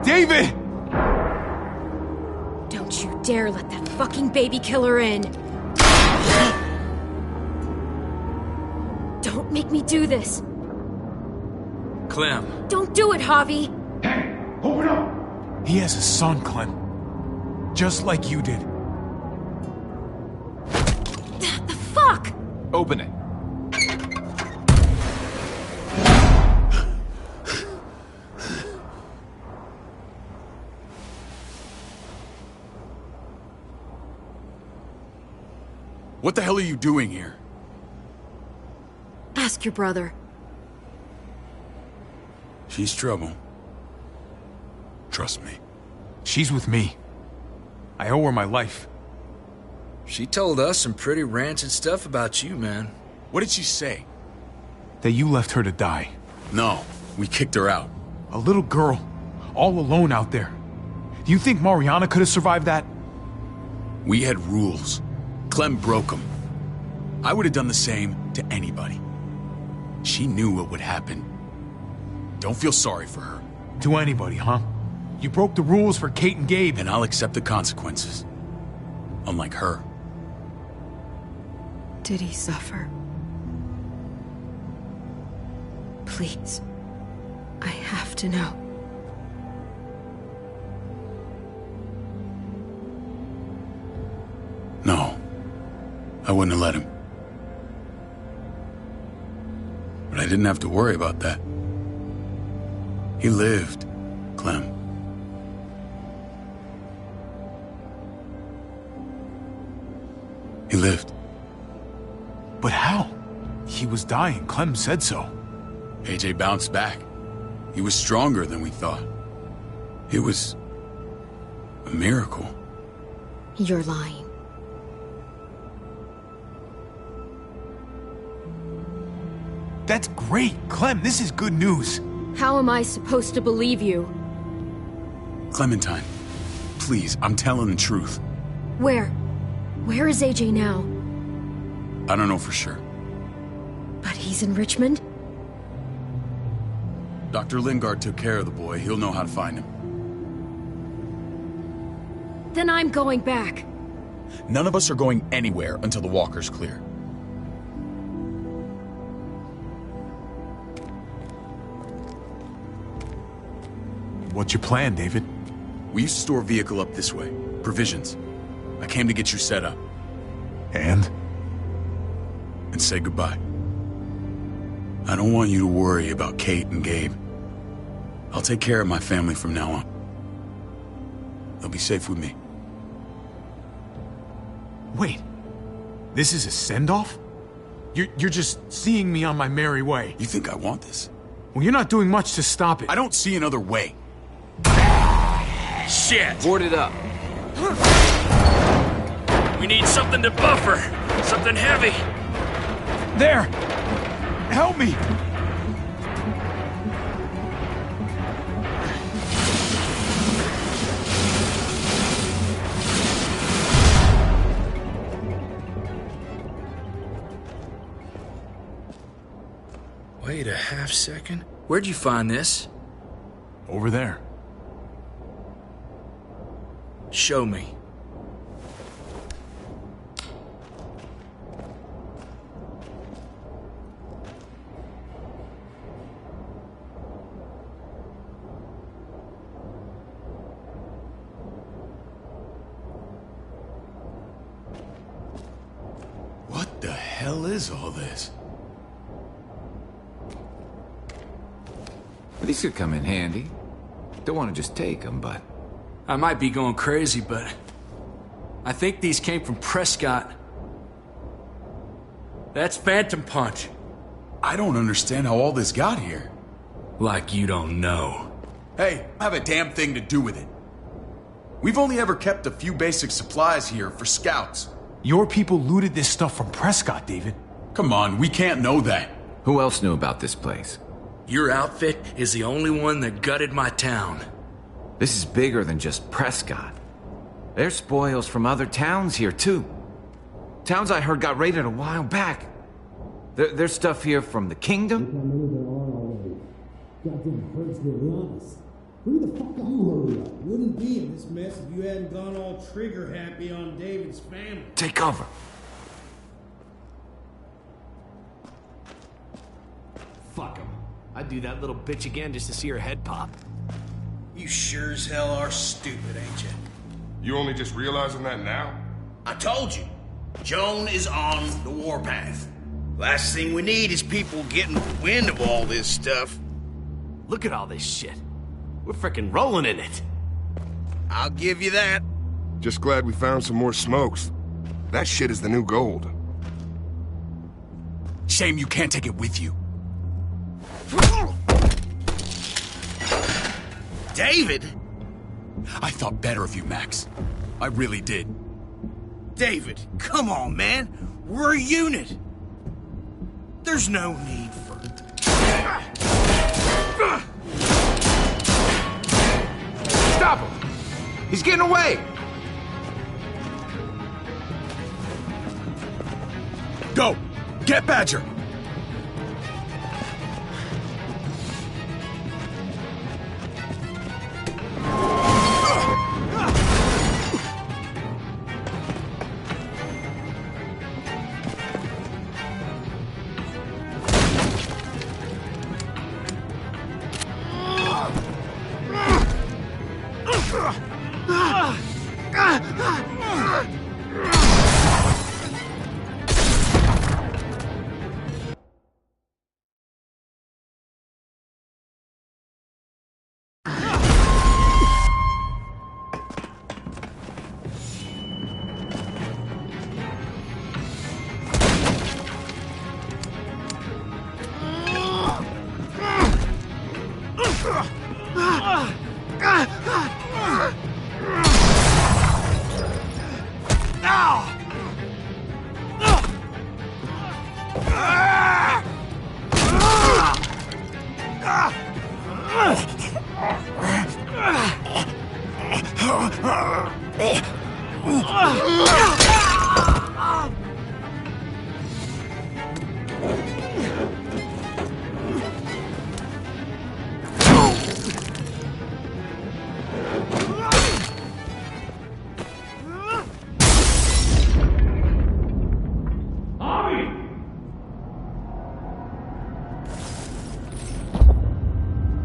David! Don't you dare let that fucking baby killer in! Don't make me do this! Clem. Don't do it, Javi! Hey, open up! He has a son, Clem. Just like you did. The fuck? Open it. What the hell are you doing here? Ask your brother. She's trouble. Trust me. She's with me. I owe her my life. She told us some pretty rancid stuff about you, man. What did she say? That you left her to die. No, we kicked her out. A little girl, all alone out there. Do you think Mariana could have survived that? We had rules. Clem broke them. I would have done the same to anybody. She knew what would happen. Don't feel sorry for her. To anybody, huh? You broke the rules for Kate and Gabe. And I'll accept the consequences. Unlike her. Did he suffer? Please. I have to know. No. I wouldn't have let him. But I didn't have to worry about that. He lived, Clem. He lived. But how? He was dying. Clem said so. AJ bounced back. He was stronger than we thought. It was a miracle. You're lying. That's great. Clem, this is good news. How am I supposed to believe you? Clementine, please, I'm telling the truth. Where? Where is AJ now? I don't know for sure. But he's in Richmond? Dr. Lingard took care of the boy. He'll know how to find him. Then I'm going back. None of us are going anywhere until the walker's clear. What's your plan, David? We used to store a vehicle up this way. Provisions. I came to get you set up. And? And say goodbye. I don't want you to worry about Kate and Gabe. I'll take care of my family from now on. They'll be safe with me. Wait. This is a send-off? You're just seeing me on my merry way. You think I want this? Well, you're not doing much to stop it. I don't see another way. Shit! Board it up. We need something to buffer. Something heavy. There! Help me! Wait a half second. Where'd you find this? Over there. Show me. What the hell is all this? These could come in handy. Don't want to just take them, but... I might be going crazy, but I think these came from Prescott. That's Phantom Punch. I don't understand how all this got here. Like you don't know. Hey, I have a damn thing to do with it. We've only ever kept a few basic supplies here for scouts. Your people looted this stuff from Prescott, David. Come on, we can't know that. Who else knew about this place? Your outfit is the only one that gutted my town. This is bigger than just Prescott. There's spoils from other towns here, too. Towns I heard got raided a while back. There's stuff here from the kingdom. Goddamn hurts to be honest. Who the fuck are you, hurry up? Wouldn't be in this mess if you hadn't gone all trigger happy on David's family. Take cover. Fuck him. I'd do that little bitch again just to see her head pop. You sure as hell are stupid, ain't you? You only just realizing that now? I told you. Joan is on the warpath. Last thing we need is people getting wind of all this stuff. Look at all this shit. We're frickin' rolling in it. I'll give you that. Just glad we found some more smokes. That shit is the new gold. Shame you can't take it with you. David? I thought better of you, Max. I really did. David, come on, man. We're a unit. There's no need for... Stop him! He's getting away! Go! Get Badger!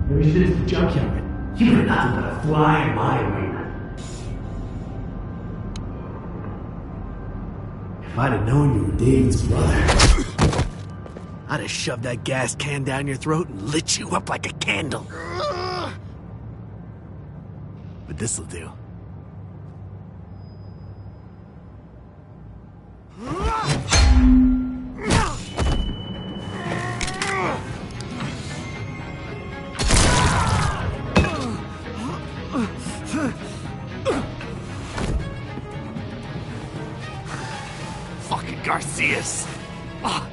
Maybe this is the junkyard. You were nothing but a fly in my ointment. If I'd have known you were David's brother, I'd have shoved that gas can down your throat and lit you up like a candle. But this'll do. Fucking Garcias. Oh,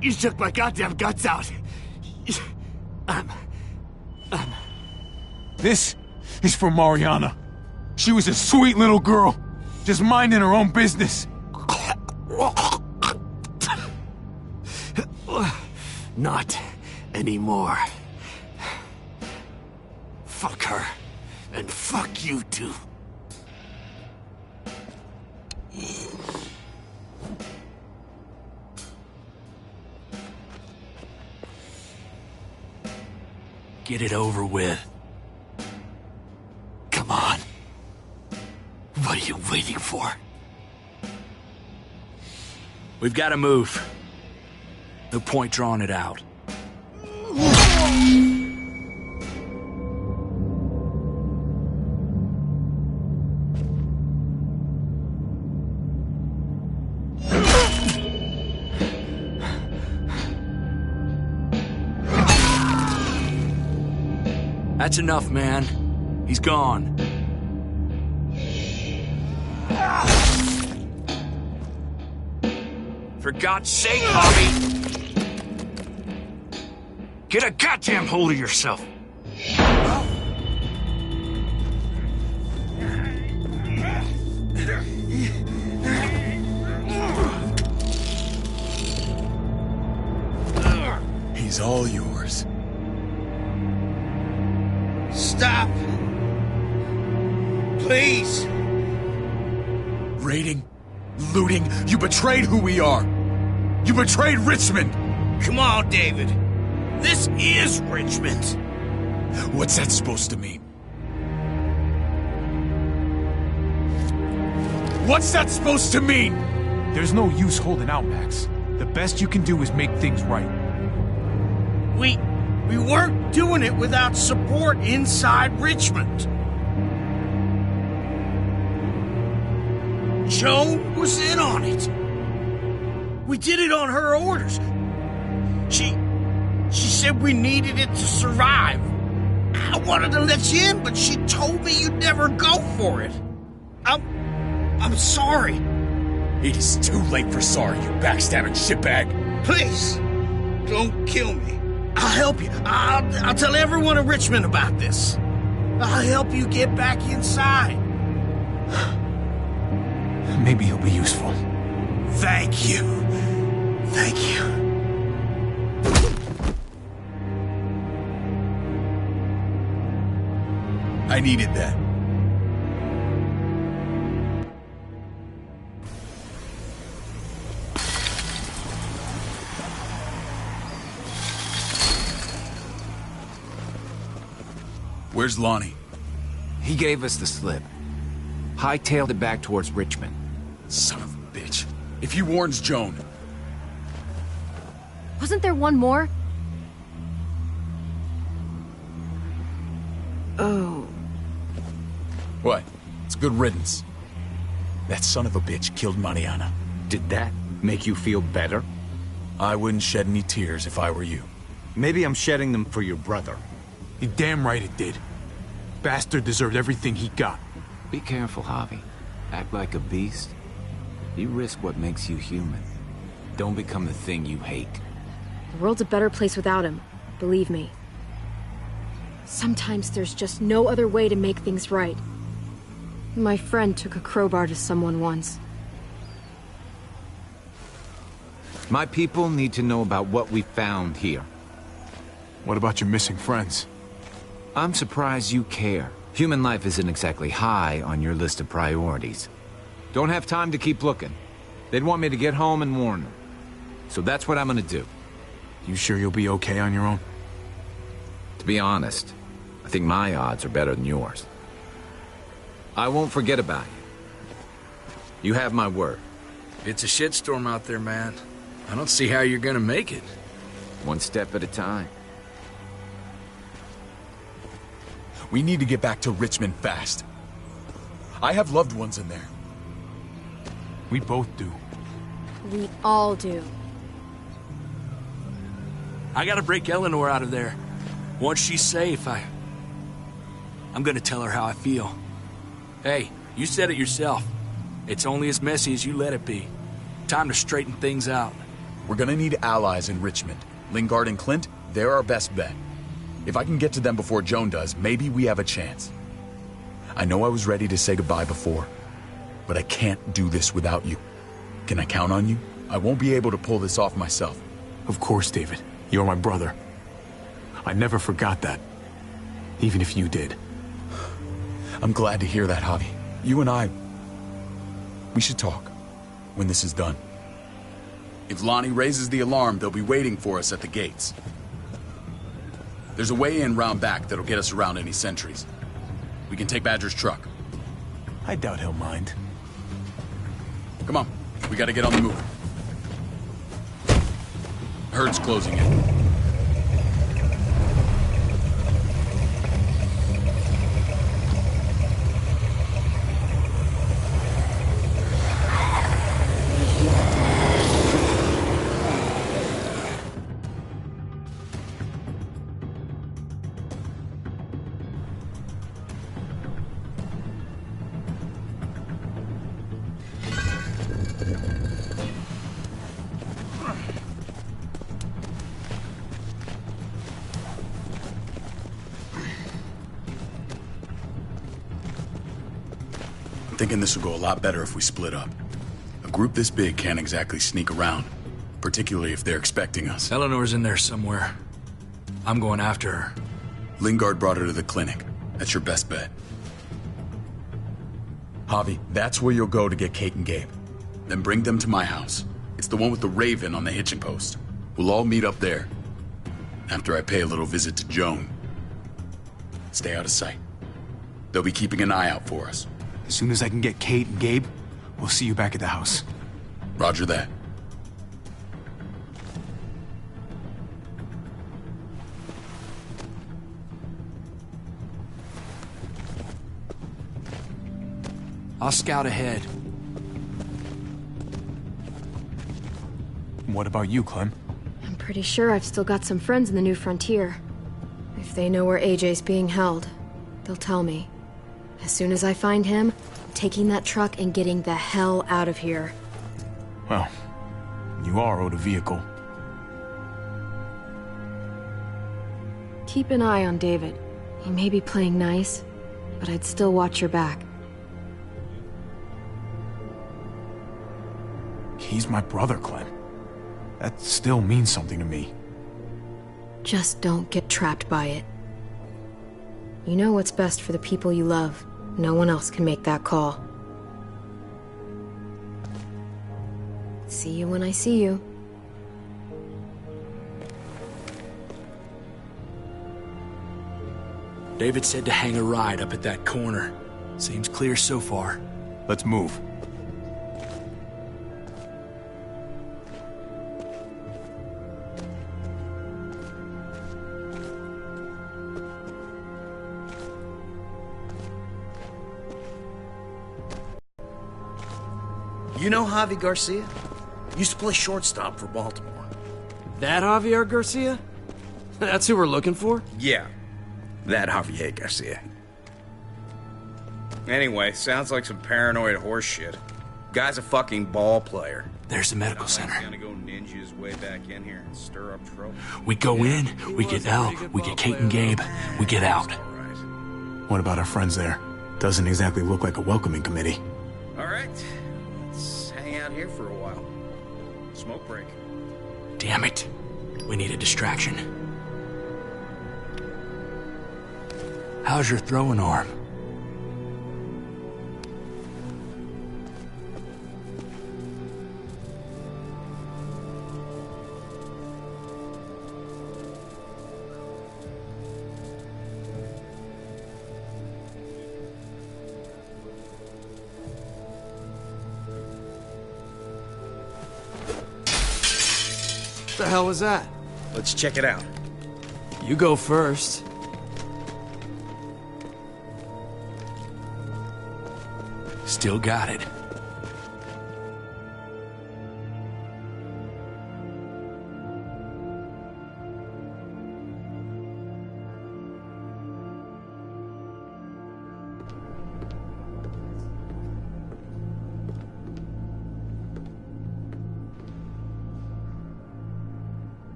you shook my goddamn guts out. This is for Mariana. She was a sweet little girl, just minding her own business. Not anymore. Fuck her. And fuck you too. Get it over with. Come on. What are you waiting for? We've got to move. No point drawing it out. That's enough, man. He's gone. For God's sake, Bobby! Get a goddamn hold of yourself! He's all yours. Stop! Please! Raiding, looting, you betrayed who we are! You betrayed Richmond! Come on, David. This is Richmond. What's that supposed to mean? What's that supposed to mean? There's no use holding out, Max. The best you can do is make things right. We weren't doing it without support inside Richmond. Joan was in on it. We did it on her orders. She said we needed it to survive. I wanted to let you in, but she told me you'd never go for it. I'm sorry. It is too late for sorry, you backstabbing shitbag. Please, don't kill me. I'll help you. I'll tell everyone in Richmond about this. I'll help you get back inside. Maybe he'll be useful. Thank you. Thank you. I needed that. Where's Lonnie? He gave us the slip. Hightailed it back towards Richmond. Son of a bitch. If he warns Joan... Wasn't there one more? Oh. What? It's good riddance. That son of a bitch killed Mariana. Did that make you feel better? I wouldn't shed any tears if I were you. Maybe I'm shedding them for your brother. You're damn right it did. Bastard deserved everything he got. Be careful, Javi. Act like a beast. You risk what makes you human. Don't become the thing you hate. The world's a better place without him, believe me. Sometimes there's just no other way to make things right. My friend took a crowbar to someone once. My people need to know about what we found here. What about your missing friends? I'm surprised you care. Human life isn't exactly high on your list of priorities. Don't have time to keep looking. They'd want me to get home and warn them. So that's what I'm gonna do. You sure you'll be okay on your own? To be honest, I think my odds are better than yours. I won't forget about you. You have my word. It's a shitstorm out there, man. I don't see how you're gonna make it. One step at a time. We need to get back to Richmond fast. I have loved ones in there. We both do. We all do. I gotta break Eleanor out of there. Once she's safe, I'm gonna tell her how I feel. Hey, you said it yourself. It's only as messy as you let it be. Time to straighten things out. We're gonna need allies in Richmond. Lingard and Clint, they're our best bet. If I can get to them before Joan does, maybe we have a chance. I know I was ready to say goodbye before, but I can't do this without you. Can I count on you? I won't be able to pull this off myself. Of course, David. You're my brother. I never forgot that. Even if you did. I'm glad to hear that, Javi. You and I... we should talk when this is done. If Lonnie raises the alarm, they'll be waiting for us at the gates. There's a way in round back that'll get us around any sentries. We can take Badger's truck. I doubt he'll mind. Come on, we gotta get on the move. Herd's closing in. Thinking this will go a lot better if we split up. A group this big can't exactly sneak around, particularly if they're expecting us. Eleanor's in there somewhere. I'm going after her. Lingard brought her to the clinic. That's your best bet. Javi, that's where you'll go to get Kate and Gabe. Then bring them to my house. It's the one with the Raven on the hitching post. We'll all meet up there. After I pay a little visit to Joan. Stay out of sight. They'll be keeping an eye out for us. As soon as I can get Kate and Gabe, we'll see you back at the house. Roger that. I'll scout ahead. what about you, Clem? I'm pretty sure I've still got some friends in the New Frontier. If they know where AJ's being held, they'll tell me. As soon as I find him, I'm taking that truck and getting the hell out of here. Well, you are owed a vehicle. Keep an eye on David. He may be playing nice, but I'd still watch your back. He's my brother, Clem. That still means something to me. Just don't get trapped by it. You know what's best for the people you love. No one else can make that call. See you when I see you. David said to hang a ride up at that corner. Seems clear so far. Let's move. You know Javi Garcia? Used to play shortstop for Baltimore. That Javier Garcia? That's who we're looking for? Yeah, that Javier Garcia. Anyway, sounds like some paranoid horse shit. Guy's a fucking ball player. There's the medical center. He's gonna go ninja his way back in here and stir up trouble. We go in, we get Elle, we get Kate and Gabe, we get out. What about our friends there? Doesn't exactly look like a welcoming committee. All right, let's hang out here for a while. Smoke break. Damn it. We need a distraction. How's your throwing arm? What the hell was that? Let's check it out. You go first. Still got it.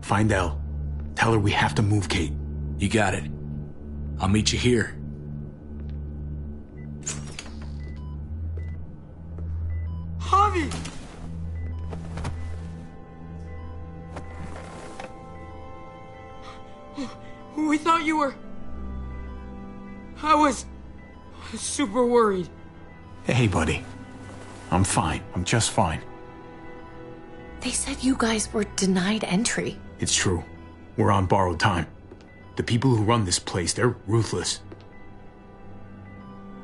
Find Elle. Tell her we have to move Kate. You got it. I'll meet you here. Javi! We thought you were... I was super worried. Hey, buddy. I'm fine. I'm just fine. They said you guys were denied entry. It's true. We're on borrowed time. The people who run this place, they're ruthless.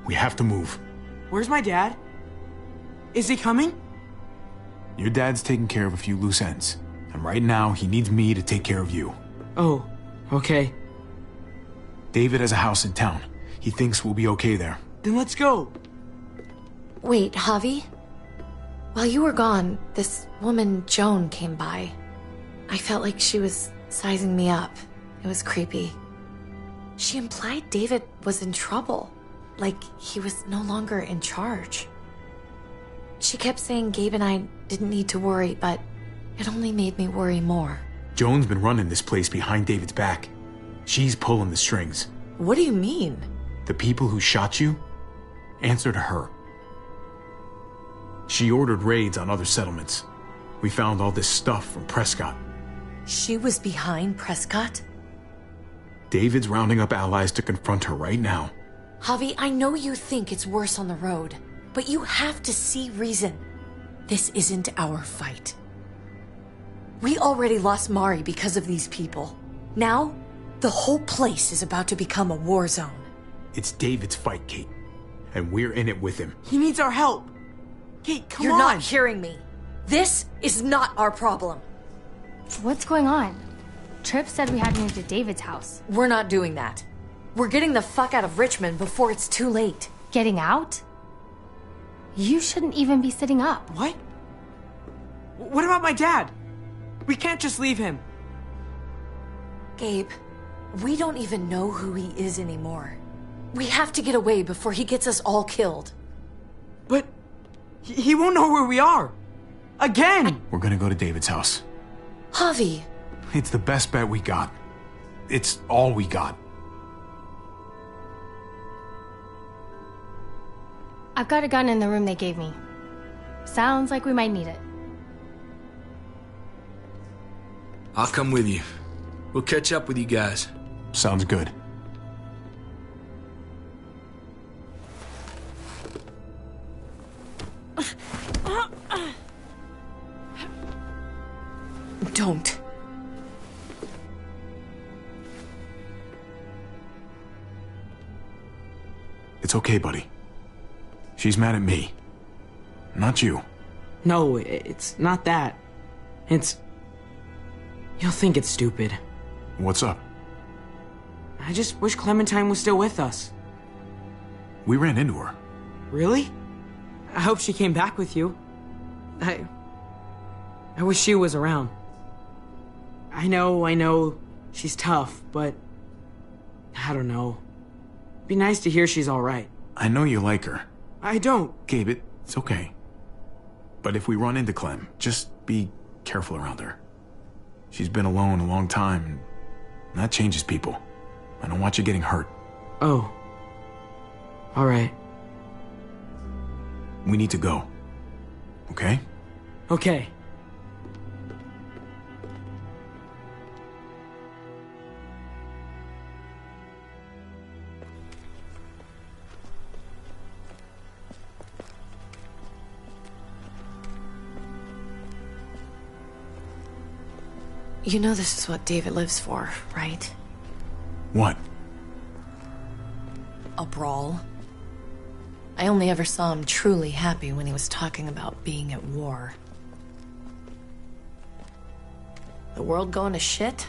We have to move. Where's my dad? Is he coming? Your dad's taking care of a few loose ends. And right now, he needs me to take care of you. Oh, okay. David has a house in town. He thinks we'll be okay there. Then let's go. Wait, Javi? While you were gone, this woman, Joan, came by. I felt like she was sizing me up. It was creepy. She implied David was in trouble. Like he was no longer in charge. She kept saying Gabe and I didn't need to worry, but it only made me worry more. Joan's been running this place behind David's back. She's pulling the strings. What do you mean? The people who shot you answer to her. She ordered raids on other settlements. We found all this stuff from Prescott. She was behind Prescott? David's rounding up allies to confront her right now. Javi, I know you think it's worse on the road, but you have to see reason. This isn't our fight. We already lost Mari because of these people. Now, the whole place is about to become a war zone. It's David's fight, Kate. And we're in it with him. He needs our help. Kate, come on! You're not hearing me. This is not our problem. What's going on? Tripp said we had to move to David's house. We're not doing that. We're getting the fuck out of Richmond before it's too late. Getting out? You shouldn't even be sitting up. What? What about my dad? We can't just leave him. Gabe, we don't even know who he is anymore. We have to get away before he gets us all killed. But he won't know where we are. Again! We're gonna go to David's house. Javi! It's the best bet we got. It's all we got. I've got a gun in the room they gave me. Sounds like we might need it. I'll come with you. We'll catch up with you guys. Sounds good. Don't. It's okay, buddy. She's mad at me. Not you. No, it's not that. It's... You'll think it's stupid. What's up? I just wish Clementine was still with us. We ran into her. Really? I hope she came back with you. I wish she was around. I know, she's tough, but... I don't know. Be nice to hear she's alright. I know you like her. I don't. Gabe, it's okay. But if we run into Clem, just be careful around her. She's been alone a long time, and that changes people. I don't want you getting hurt. Oh. Alright. We need to go. Okay? Okay. You know this is what David lives for, right? What? A brawl. I only ever saw him truly happy when he was talking about being at war. The world going to shit?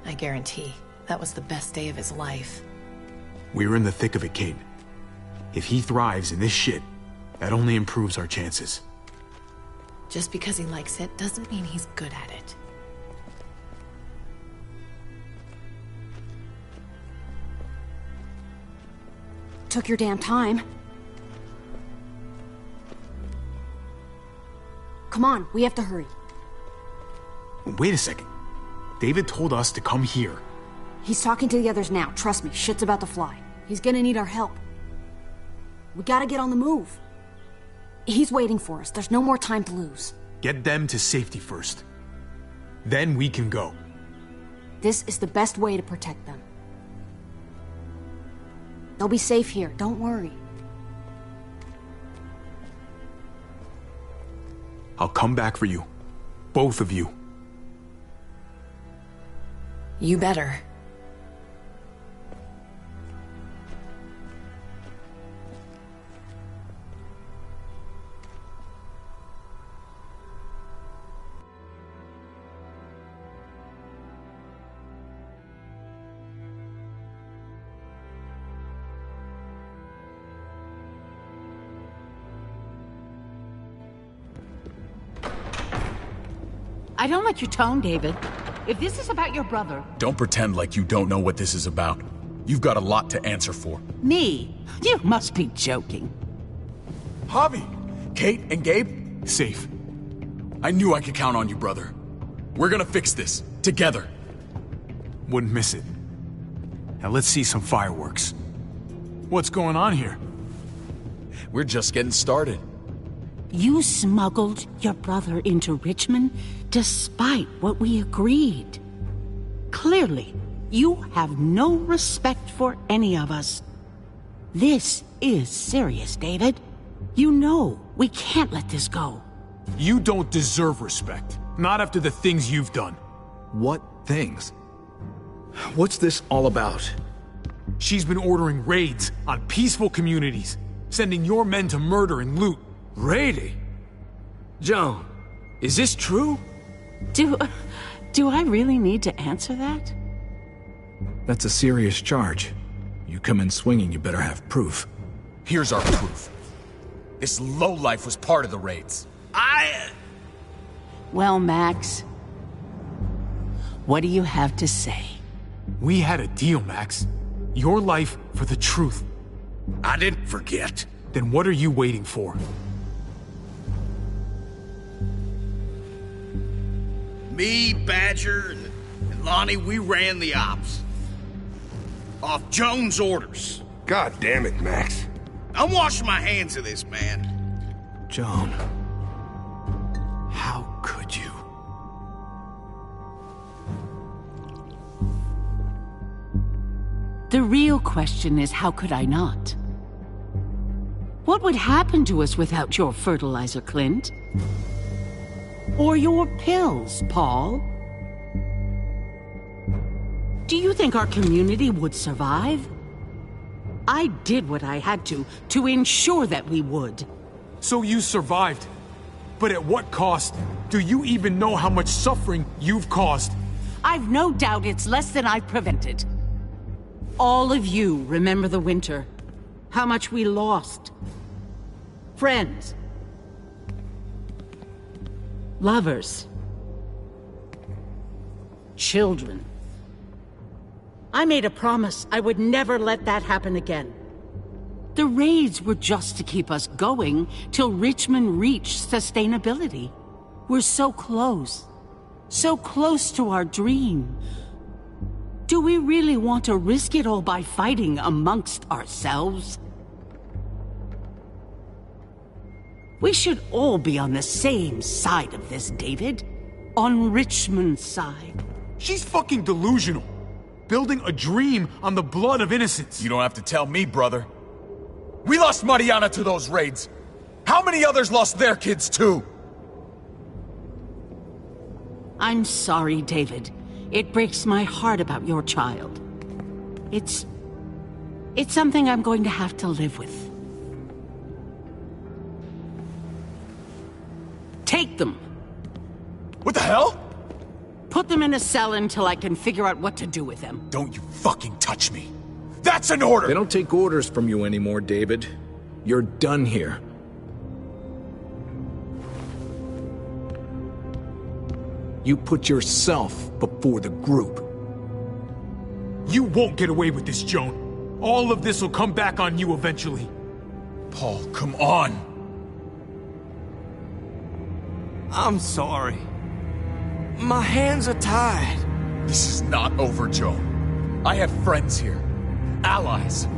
I guarantee. That was the best day of his life. We're in the thick of it, Kate. If he thrives in this shit, that only improves our chances. Just because he likes it doesn't mean he's good at it. Took your damn time. Come on, we have to hurry. Wait a second. David told us to come here. He's talking to the others now. Trust me, shit's about to fly. He's gonna need our help. We gotta get on the move. He's waiting for us. There's no more time to lose. Get them to safety first. Then we can go. This is the best way to protect them. They'll be safe here, don't worry. I'll come back for you. Both of you. You better. I don't like your tone, David. If this is about your brother... Don't pretend like you don't know what this is about. You've got a lot to answer for. Me? You must be joking. Javi! Kate and Gabe? Safe. I knew I could count on you, brother. We're gonna fix this. Together. Wouldn't miss it. Now let's see some fireworks. What's going on here? We're just getting started. You smuggled your brother into Richmond despite what we agreed. Clearly, you have no respect for any of us. This is serious, David. You know we can't let this go. You don't deserve respect. Not after the things you've done. What things? What's this all about? She's been ordering raids on peaceful communities, sending your men to murder and loot. Raiding? Joan, is this true? Do I really need to answer that? That's a serious charge. You come in swinging, you better have proof. Here's our proof. This lowlife was part of the raids. Well, Max, what do you have to say? We had a deal, Max. Your life for the truth. I didn't forget. Then what are you waiting for? Me, Badger, and Lonnie, we ran the ops. Off Jones' orders. God damn it, Max. I'm washing my hands of this, man. Joan. How could you? The real question is, how could I not? What would happen to us without your fertilizer, Clint? Or your pills, Paul? Do you think our community would survive? I did what I had to ensure that we would. So you survived. But at what cost? Do you even know how much suffering you've caused? I've no doubt it's less than I've prevented. All of you remember the winter. How much we lost. Friends. Lovers. Children. I made a promise I would never let that happen again. The raids were just to keep us going till Richmond reached sustainability. We're so close. So close to our dream. Do we really want to risk it all by fighting amongst ourselves? We should all be on the same side of this, David. On Richmond's side. She's fucking delusional. Building a dream on the blood of innocents. You don't have to tell me, brother. We lost Mariana to those raids. How many others lost their kids too? I'm sorry, David. It breaks my heart about your child. It's something I'm going to have to live with. Take them. What the hell? Put them in a cell until I can figure out what to do with them. Don't you fucking touch me. That's an order! They don't take orders from you anymore, David. You're done here. You put yourself before the group. You won't get away with this, Joan. All of this will come back on you eventually. Paul, come on! I'm sorry. My hands are tied. This is not over, Joan. I have friends here. Allies.